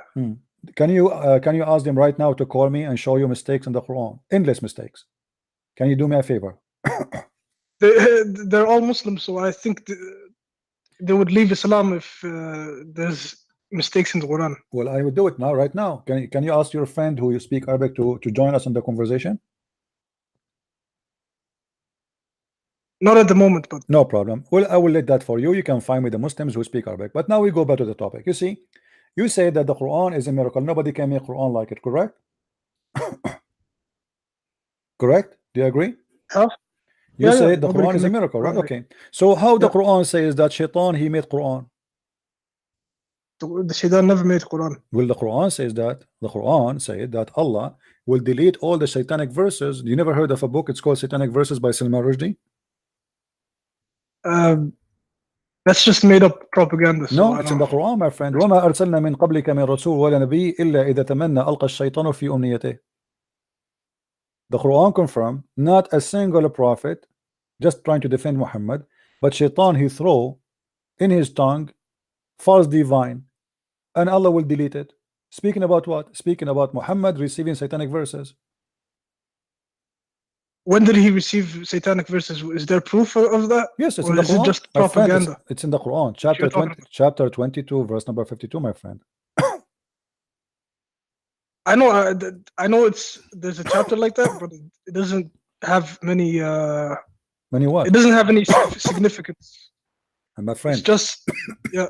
Can you ask them right now to call me and show you mistakes in the Quran, endless mistakes? Can you do me a favor? They're all Muslims, so I think they would leave Islam if there's mistakes in the Quran. Well, I would do it now, right now. Can you ask your friend who you speak Arabic to join us in the conversation? Not at the moment, but no problem. Well, I will let that for you. You can find me the Muslims who speak Arabic. But now we go back to the topic. You see, you say that the Quran is a miracle. Nobody can make Quran like it, correct? Correct? Do you agree? Huh? You Yeah, say the nobody Quran can is a make miracle, right? Quran. Okay. So how the Yeah. Quran says that Shaitan, he made Quran? The Shaitan never made Quran. Well, the Quran says that. The Quran said that Allah will delete all the satanic verses. You never heard of a book? It's called Satanic Verses by Salman Rushdie. That's just made up propaganda. So No, it's in the Quran, my friend. وما أرسلنا من قبلك من رسول ولا نبي إلا إذا تمنى ألقى الشيطان في أمنيته. The Quran confirmed not a single prophet just trying to defend Muhammad, but Shaitan he throw in his tongue false divine, and Allah will delete it. Speaking about what? Speaking about Muhammad receiving satanic verses. When did he receive satanic verses? Is there proof of that? Yes, it's or in the is Quran. it just My friend, propaganda? it's in the Quran, chapter 22, verse number 52, my friend. I know there's a chapter like that, but it doesn't have many. Many what? It doesn't have any significance. And my friend, It's just yeah.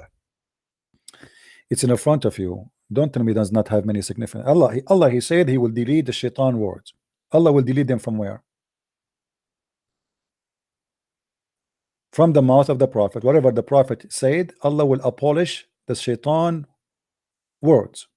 it's in the front of you. Don't tell me it does not have many significance. Allah, he said he will delete the shaitan words. Allah will delete them from where? From the mouth of the prophet. Whatever the prophet said, Allah will abolish the shaitan words.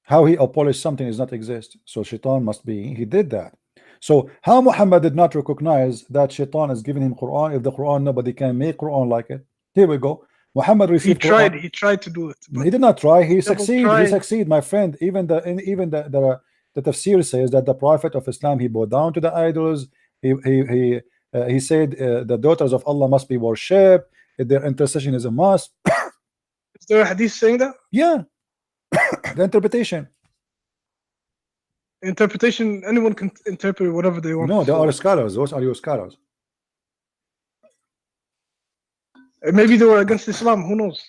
How he abolished something does not exist. So shaitan must be, he did that. So how Muhammad did not recognize that shaitan is giving him Quran? If the Quran, nobody can make Quran like it. Here we go. Muhammad received Quran. He tried to do it. He did not try. He succeeded. Tried. He succeeded, my friend. Even the tafsir says that the Prophet of Islam, he bowed down to the idols. He said the daughters of Allah must be worshipped. Their intercession is a must. Is there a hadith saying that? Yeah. The interpretation. Interpretation. Anyone can interpret whatever they want. No, there are scholars. Those are your scholars. Maybe they were against Islam. Who knows?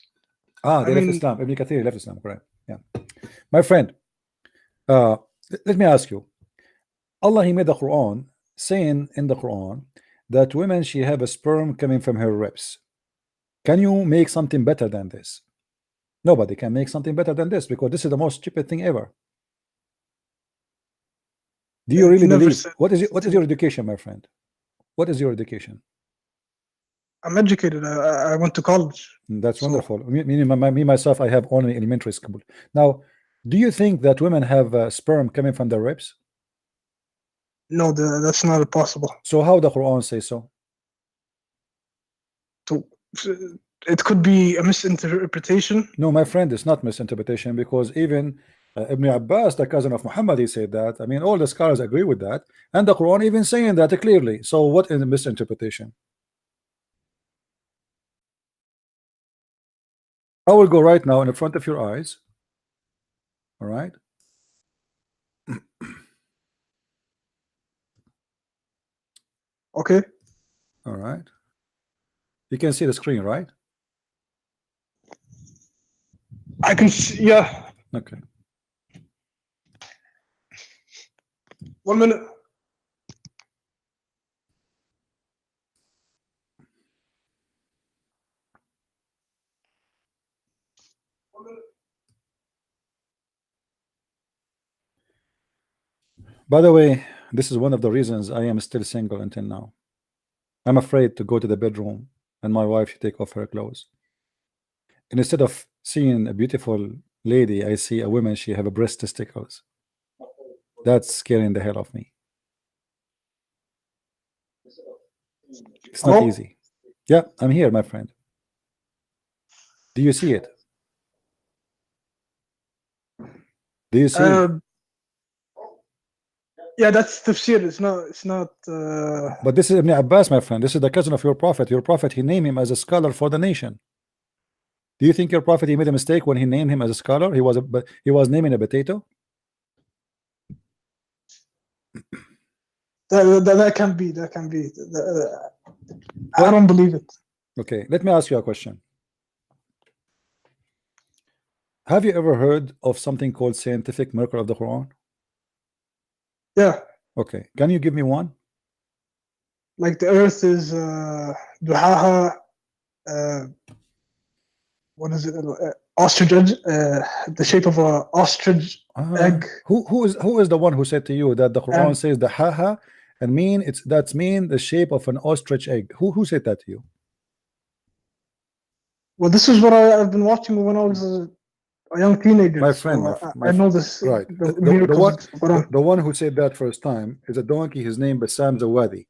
They left Islam. Ibn Kathir left Islam. Correct. Yeah. My friend, let me ask you. Allah, he made the Quran saying in the Quran that women, she have a sperm coming from her ribs. Can you make something better than this? Nobody can make something better than this, because this is the most stupid thing ever. Do you really believe? What is your education, my friend? What is your education? I'm educated. I went to college. That's wonderful. Me myself, I have only elementary school. Now, do you think that women have sperm coming from their ribs? No, that's not possible. So how the Quran says so? It could be a misinterpretation. No, my friend, it's not misinterpretation, because even Ibn Abbas, the cousin of Muhammad, he said that. I mean, all the scholars agree with that, and the Quran even saying that clearly. So what is the misinterpretation? I will go right now in the front of your eyes. All right. Okay. All right. You can see the screen, right? I can see, yeah. Okay. 1 minute. By the way, this is one of the reasons I am still single until now. I'm afraid to go to the bedroom and my wife should take off her clothes. And instead of seeing a beautiful lady, I see a woman, she have a breast testicles. That's scaring the hell of me. It's not easy. Yeah, I'm here, my friend. Do you see it? Do you see it? Yeah, that's tafsir. It's not. But this is Ibn Abbas, my friend. This is the cousin of your prophet. Your prophet, he named him as a scholar for the nation. Do you think your prophet, he made a mistake when he named him as a scholar? He was naming a potato. That can be. That can be. I don't believe it. Okay, let me ask you a question. Have you ever heard of something called scientific miracle of the Quran? Yeah. Okay, can you give me one? Like the earth is duhaha. What is it? ostrich egg, the shape of a ostrich egg. Who is the one who said to you that the Quran says the haha and that's the shape of an ostrich egg? Who said that to you? Well, this is what I've been watching when I was a young teenager. My friend, so I know this. Right. The one who said that first time is a donkey. His name is Sam Zawadi.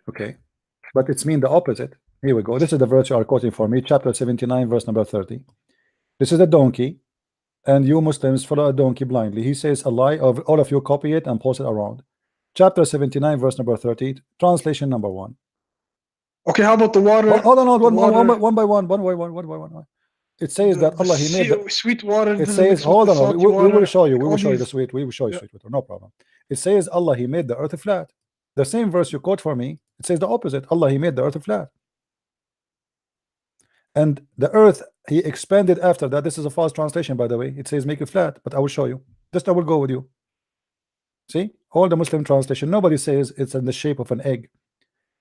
Okay, but it's mean the opposite. Here we go. This is the verse you are quoting for me, chapter 79, verse number 30. This is a donkey, and you Muslims follow a donkey blindly. He says a lie. Of all of you copy it and post it around. Chapter 79, verse number 30, translation number 1. Okay, how about the water? Hold on, one by one. It says that Allah He made sweet water. It says, hold on, we will show you. We will show you the sweet. We will show you sweet water. No problem. It says Allah He made the earth flat. The same verse you quote for me, it says the opposite. Allah He made the earth flat. And the earth He expanded after that. This is a false translation, by the way. It says make it flat, but I will show you. Just I will go with you. See, all the Muslim translation, nobody says it's in the shape of an egg.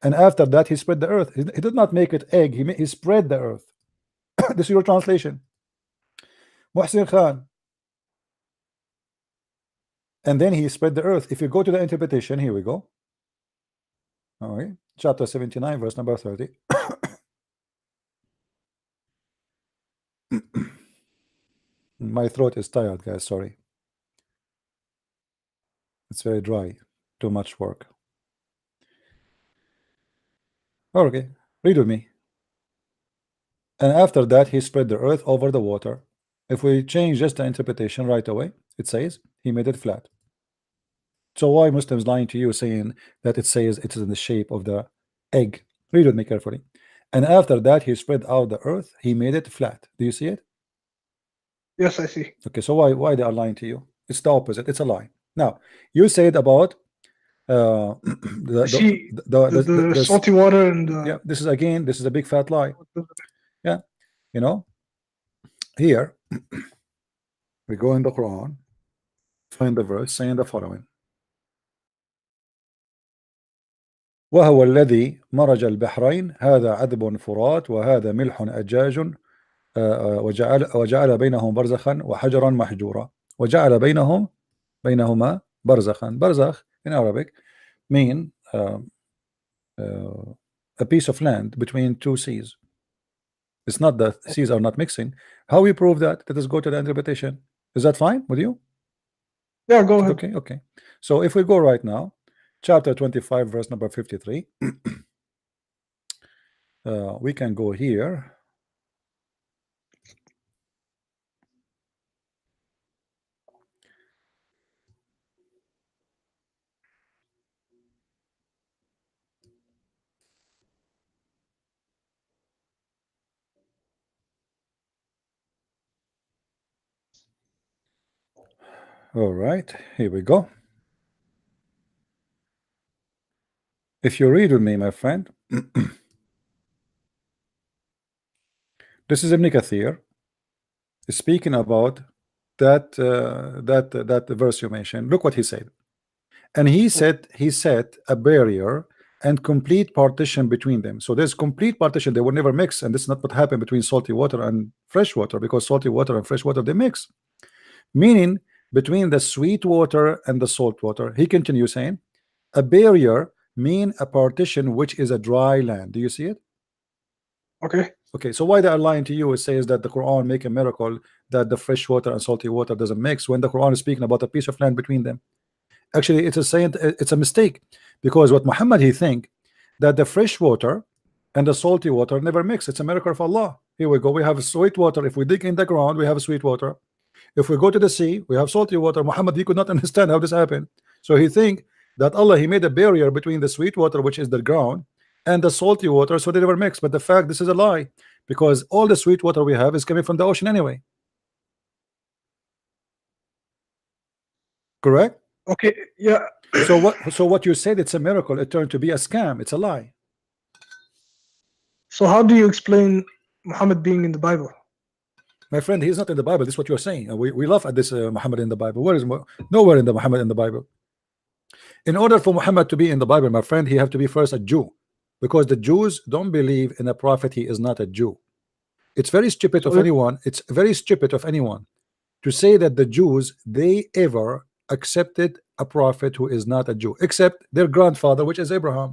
And after that, He spread the earth. He did not make it egg. He spread the earth. This is your translation, Muhsin Khan. And then He spread the earth. If you go to the interpretation, here we go. All right, chapter 79, verse number 30. My throat is tired, guys. Sorry, it's very dry. Too much work. Okay, read with me. And after that, He spread the earth over the water. If we change just the interpretation right away, it says He made it flat. So why Muslims lying to you saying that it says it is in the shape of the egg? Read with me carefully. And after that, He spread out the earth. He made it flat. Do you see it? Yes, I see. Okay, so why they are lying to you? It's the opposite. It's a lie. Now you said about the salty water and yeah. This is a big fat lie. Yeah, you know. Here we go in the Quran, find the verse saying the following. وهو الذي مرج البحرين هذا عذب فرات وهذا ملح أجاج وجعل بينهم برزخا وحجرا محجورا وجعل بينهما برزخا. Barzakh in Arabic mean a piece of land between two seas. It's not that seas are not mixing. How we prove that? Let us go to the interpretation. Is that fine with you? Yeah, go ahead. Okay. So if we go right now, chapter 25, verse number 53. We can go here. All right, here we go. If you read with me, my friend, this is Ibn Kathir speaking about that verse you mentioned. Look what he said. And he said he set a barrier and complete partition between them. So there's complete partition. They will never mix, and this is not what happened between salty water and fresh water, because salty water and fresh water, they mix. Meaning between the sweet water and the salt water. He continues saying, a barrier mean a partition which is a dry land. Do you see it? Okay, so why they are lying to you? It says that the Quran make a miracle that the fresh water and salty water doesn't mix, when the Quran is speaking about a piece of land between them. Actually, it's a mistake, because what Muhammad he think that the fresh water and the salty water never mix. It's a miracle of Allah. Here we go. We have sweet water. If we dig in the ground, we have sweet water. If we go to the sea, we have salty water. Muhammad he could not understand how this happened. So he think that Allah he made a barrier between the sweet water, which is the ground, and the salty water, so they never mix. But the fact, this is a lie, because all the sweet water we have is coming from the ocean anyway. Correct? Okay, yeah. So what you said, it's a miracle, it turned to be a scam. It's a lie. So how do you explain Muhammad being in the Bible? My friend, he's not in the Bible. This is what you're saying. We laugh at this Muhammad in the Bible. Where is nowhere in the Muhammad in the Bible? In order for Muhammad to be in the Bible, my friend, he have to be first a Jew. because the Jews don't believe in a prophet. He is not a Jew. It's very stupid of anyone. It's very stupid of anyone to say that the Jews, they ever accepted a prophet who is not a Jew, except their grandfather, which is Abraham,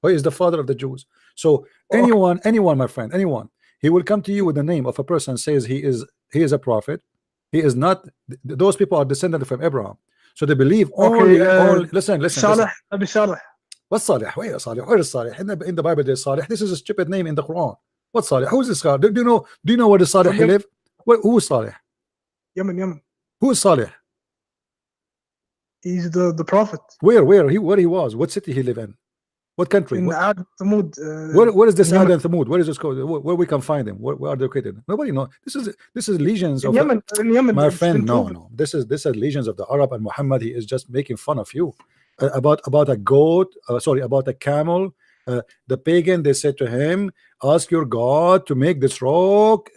who is the father of the Jews. So anyone, my friend, anyone, he will come to you with the name of a person, says he is a prophet. He is not. Those people are descendants from Abraham, so they believe only. Listen. Salih, Abi Salih. What's Salih? Where is Salih? Where is Salih? In the Bible, there's Salih. This is a stupid name in the Quran. What's Salih? Who is this guy? Do you know where the Salih live? Who is Salih? Yemen. Who is Salih? He's the prophet. Where he was? What city he live in? What country? In Ad Thamud. Where is this Ad and Thamud? Where is this called? Where we can find them? Where are they located? Nobody knows. This is legions of Yemen. In Yemen, my friend. No. This is legions of the Arab, and Muhammad, he is just making fun of you about a goat. About a camel. The pagan, they said to him, ask your God to make this rock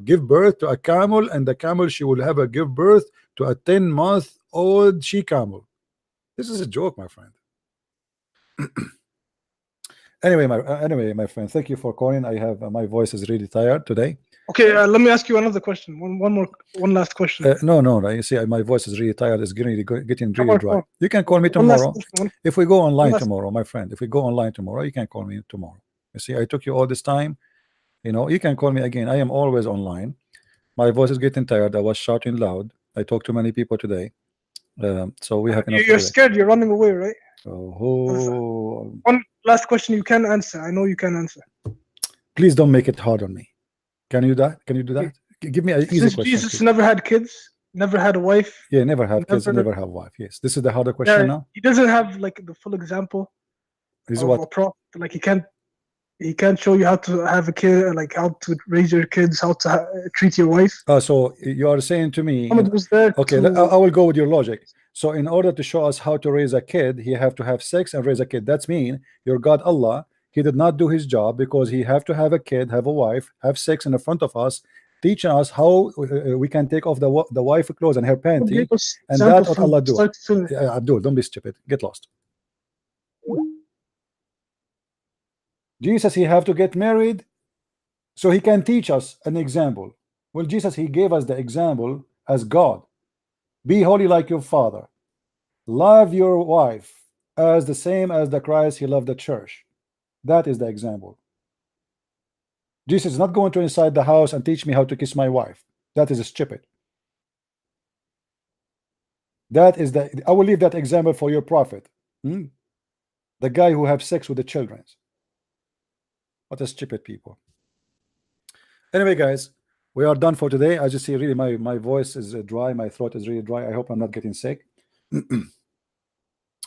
give birth to a camel, and the camel, she will have a give birth to a 10-month-old she camel. This is a joke, my friend. Anyway, my friend, thank you for calling. I have my voice is really tired today. Okay, let me ask you another question. One last question. No. You see, my voice is really tired. It's getting really dry. You can call me tomorrow. If we go online tomorrow, my friend, if we go online tomorrow, you can call me tomorrow. You see, I took you all this time. You can call me again. I am always online. My voice is getting tired. I was shouting loud. I talked to many people today. So we have enough. You're scared. You're running away, right? Oh. One last question you can answer. I know you can answer. Please don't make it hard on me. Can you do that? Give me an easy question. Jesus never had kids, never had a wife. Yeah, never have kids, never have wife. Yes, this is the harder question now. He doesn't have like the full example. Is what? A prophet. Like he can't show you how to have a kid, like how to raise your kids, how to treat your wife. So you are saying to me, was there okay, I will go with your logic. So in order to show us how to raise a kid, he have to have sex and raise a kid. That's mean your God Allah, he did not do his job, because he have to have a kid, have a wife, have sex in the front of us, teaching us how we can take off the wife clothes and her panty, and that's what Allah do. Abdul, don't be stupid. Get lost. Jesus, he have to get married so he can teach us an example. Well, Jesus, he gave us the example as God. Be holy like your father. Love your wife as the same as the Christ he loved the church. That is the example. Jesus is not going to inside the house and teach me how to kiss my wife. That is stupid. That is I will leave that example for your prophet. The guy who have sex with the children. What a stupid people. Anyway, guys, we are done for today. As you see, really my voice is dry, my throat is really dry. I hope I'm not getting sick.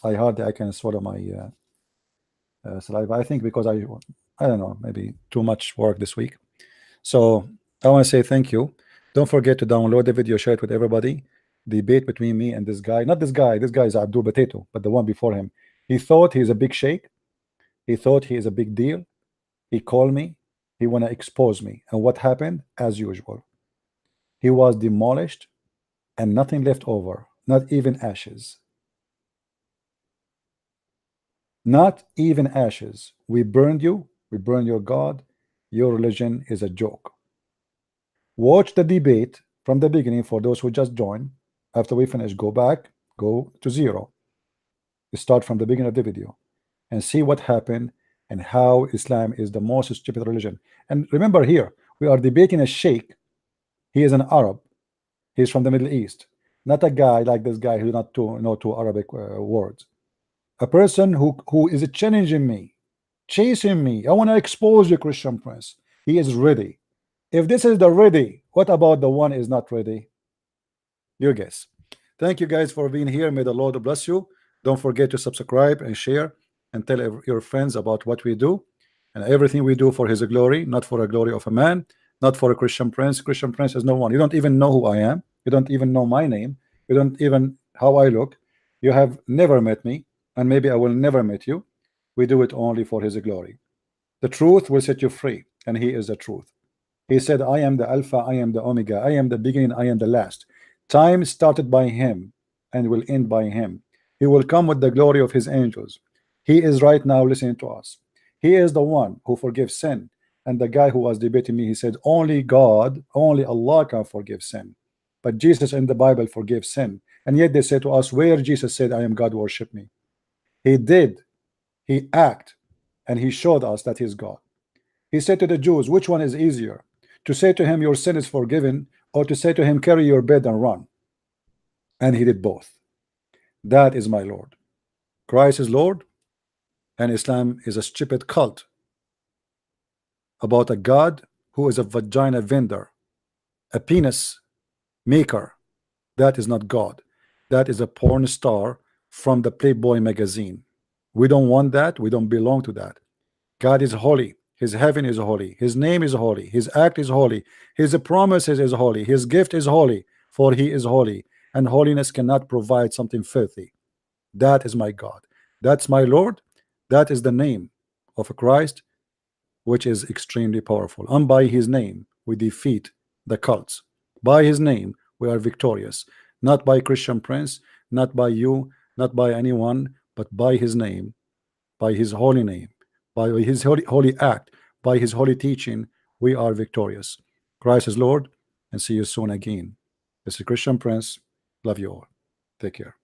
I hardly I can swallow my saliva. I think because I don't know, maybe too much work this week. So I want to say thank you. Don't forget to download the video, share it with everybody. Debate between me and this guy. Not this guy. This guy is Abdul Potato, but the one before him. He thought he's a big sheikh. He thought he is a big deal. He called me. He want to expose me. And what happened? As usual, he was demolished and nothing left over. Not even ashes. Not even ashes. We burned you. We burned your God. Your religion is a joke. Watch the debate from the beginning for those who just joined. After we finish, go back, go to 0. Start from the beginning of the video and see what happened and how Islam is the most stupid religion. And remember, here we are debating a sheikh. He is an Arab. He's from the Middle East, not a guy like this guy who not know two Arabic words. A person who is challenging me, chasing me. I want to expose you, Christian Prince. He is ready. If this is the ready, what about the one is not ready? Your guess. Thank you guys for being here. May the Lord bless you. Don't forget to subscribe and share and tell your friends about what we do and everything we do for his glory, not for a glory of a man, not for a Christian Prince. Christian Prince is no one. You don't even know who I am. You don't even know my name. You don't even how I look. You have never met me, and maybe I will never meet you. We do it only for his glory. The truth will set you free, and he is the truth. He said, I am the Alpha, I am the Omega, I am the beginning, I am the last. Time started by him and will end by him. He will come with the glory of his angels. He is right now listening to us. He is the one who forgives sin. And the guy who was debating me, he said only God, only Allah can forgive sin, but Jesus in the Bible forgives sin. And yet they say to us, where Jesus said I am God, worship me? He did. He acted, and he showed us that he's God. He said to the Jews, which one is easier, to say to him your sin is forgiven, or to say to him carry your bed and run? And he did both. That is my Lord. Christ is Lord, and Islam is a stupid cult about a God who is a vagina vendor, a penis maker. That is not God. That is a porn star from the Playboy magazine. We don't want that. We don't belong to that. God is holy. His heaven is holy. His name is holy. His act is holy. His promises is holy. His gift is holy, for he is holy, and holiness cannot provide something filthy. That is my God. That's my Lord. That is the name of Christ, which is extremely powerful. And by his name we defeat the cults. By his name we are victorious, not by Christian Prince, not by you, not by anyone, but by his name, by his holy name, by his holy act, by his holy teaching. We are victorious. Christ is Lord, and see you soon again. This is Christian Prince. Love you all. Take care.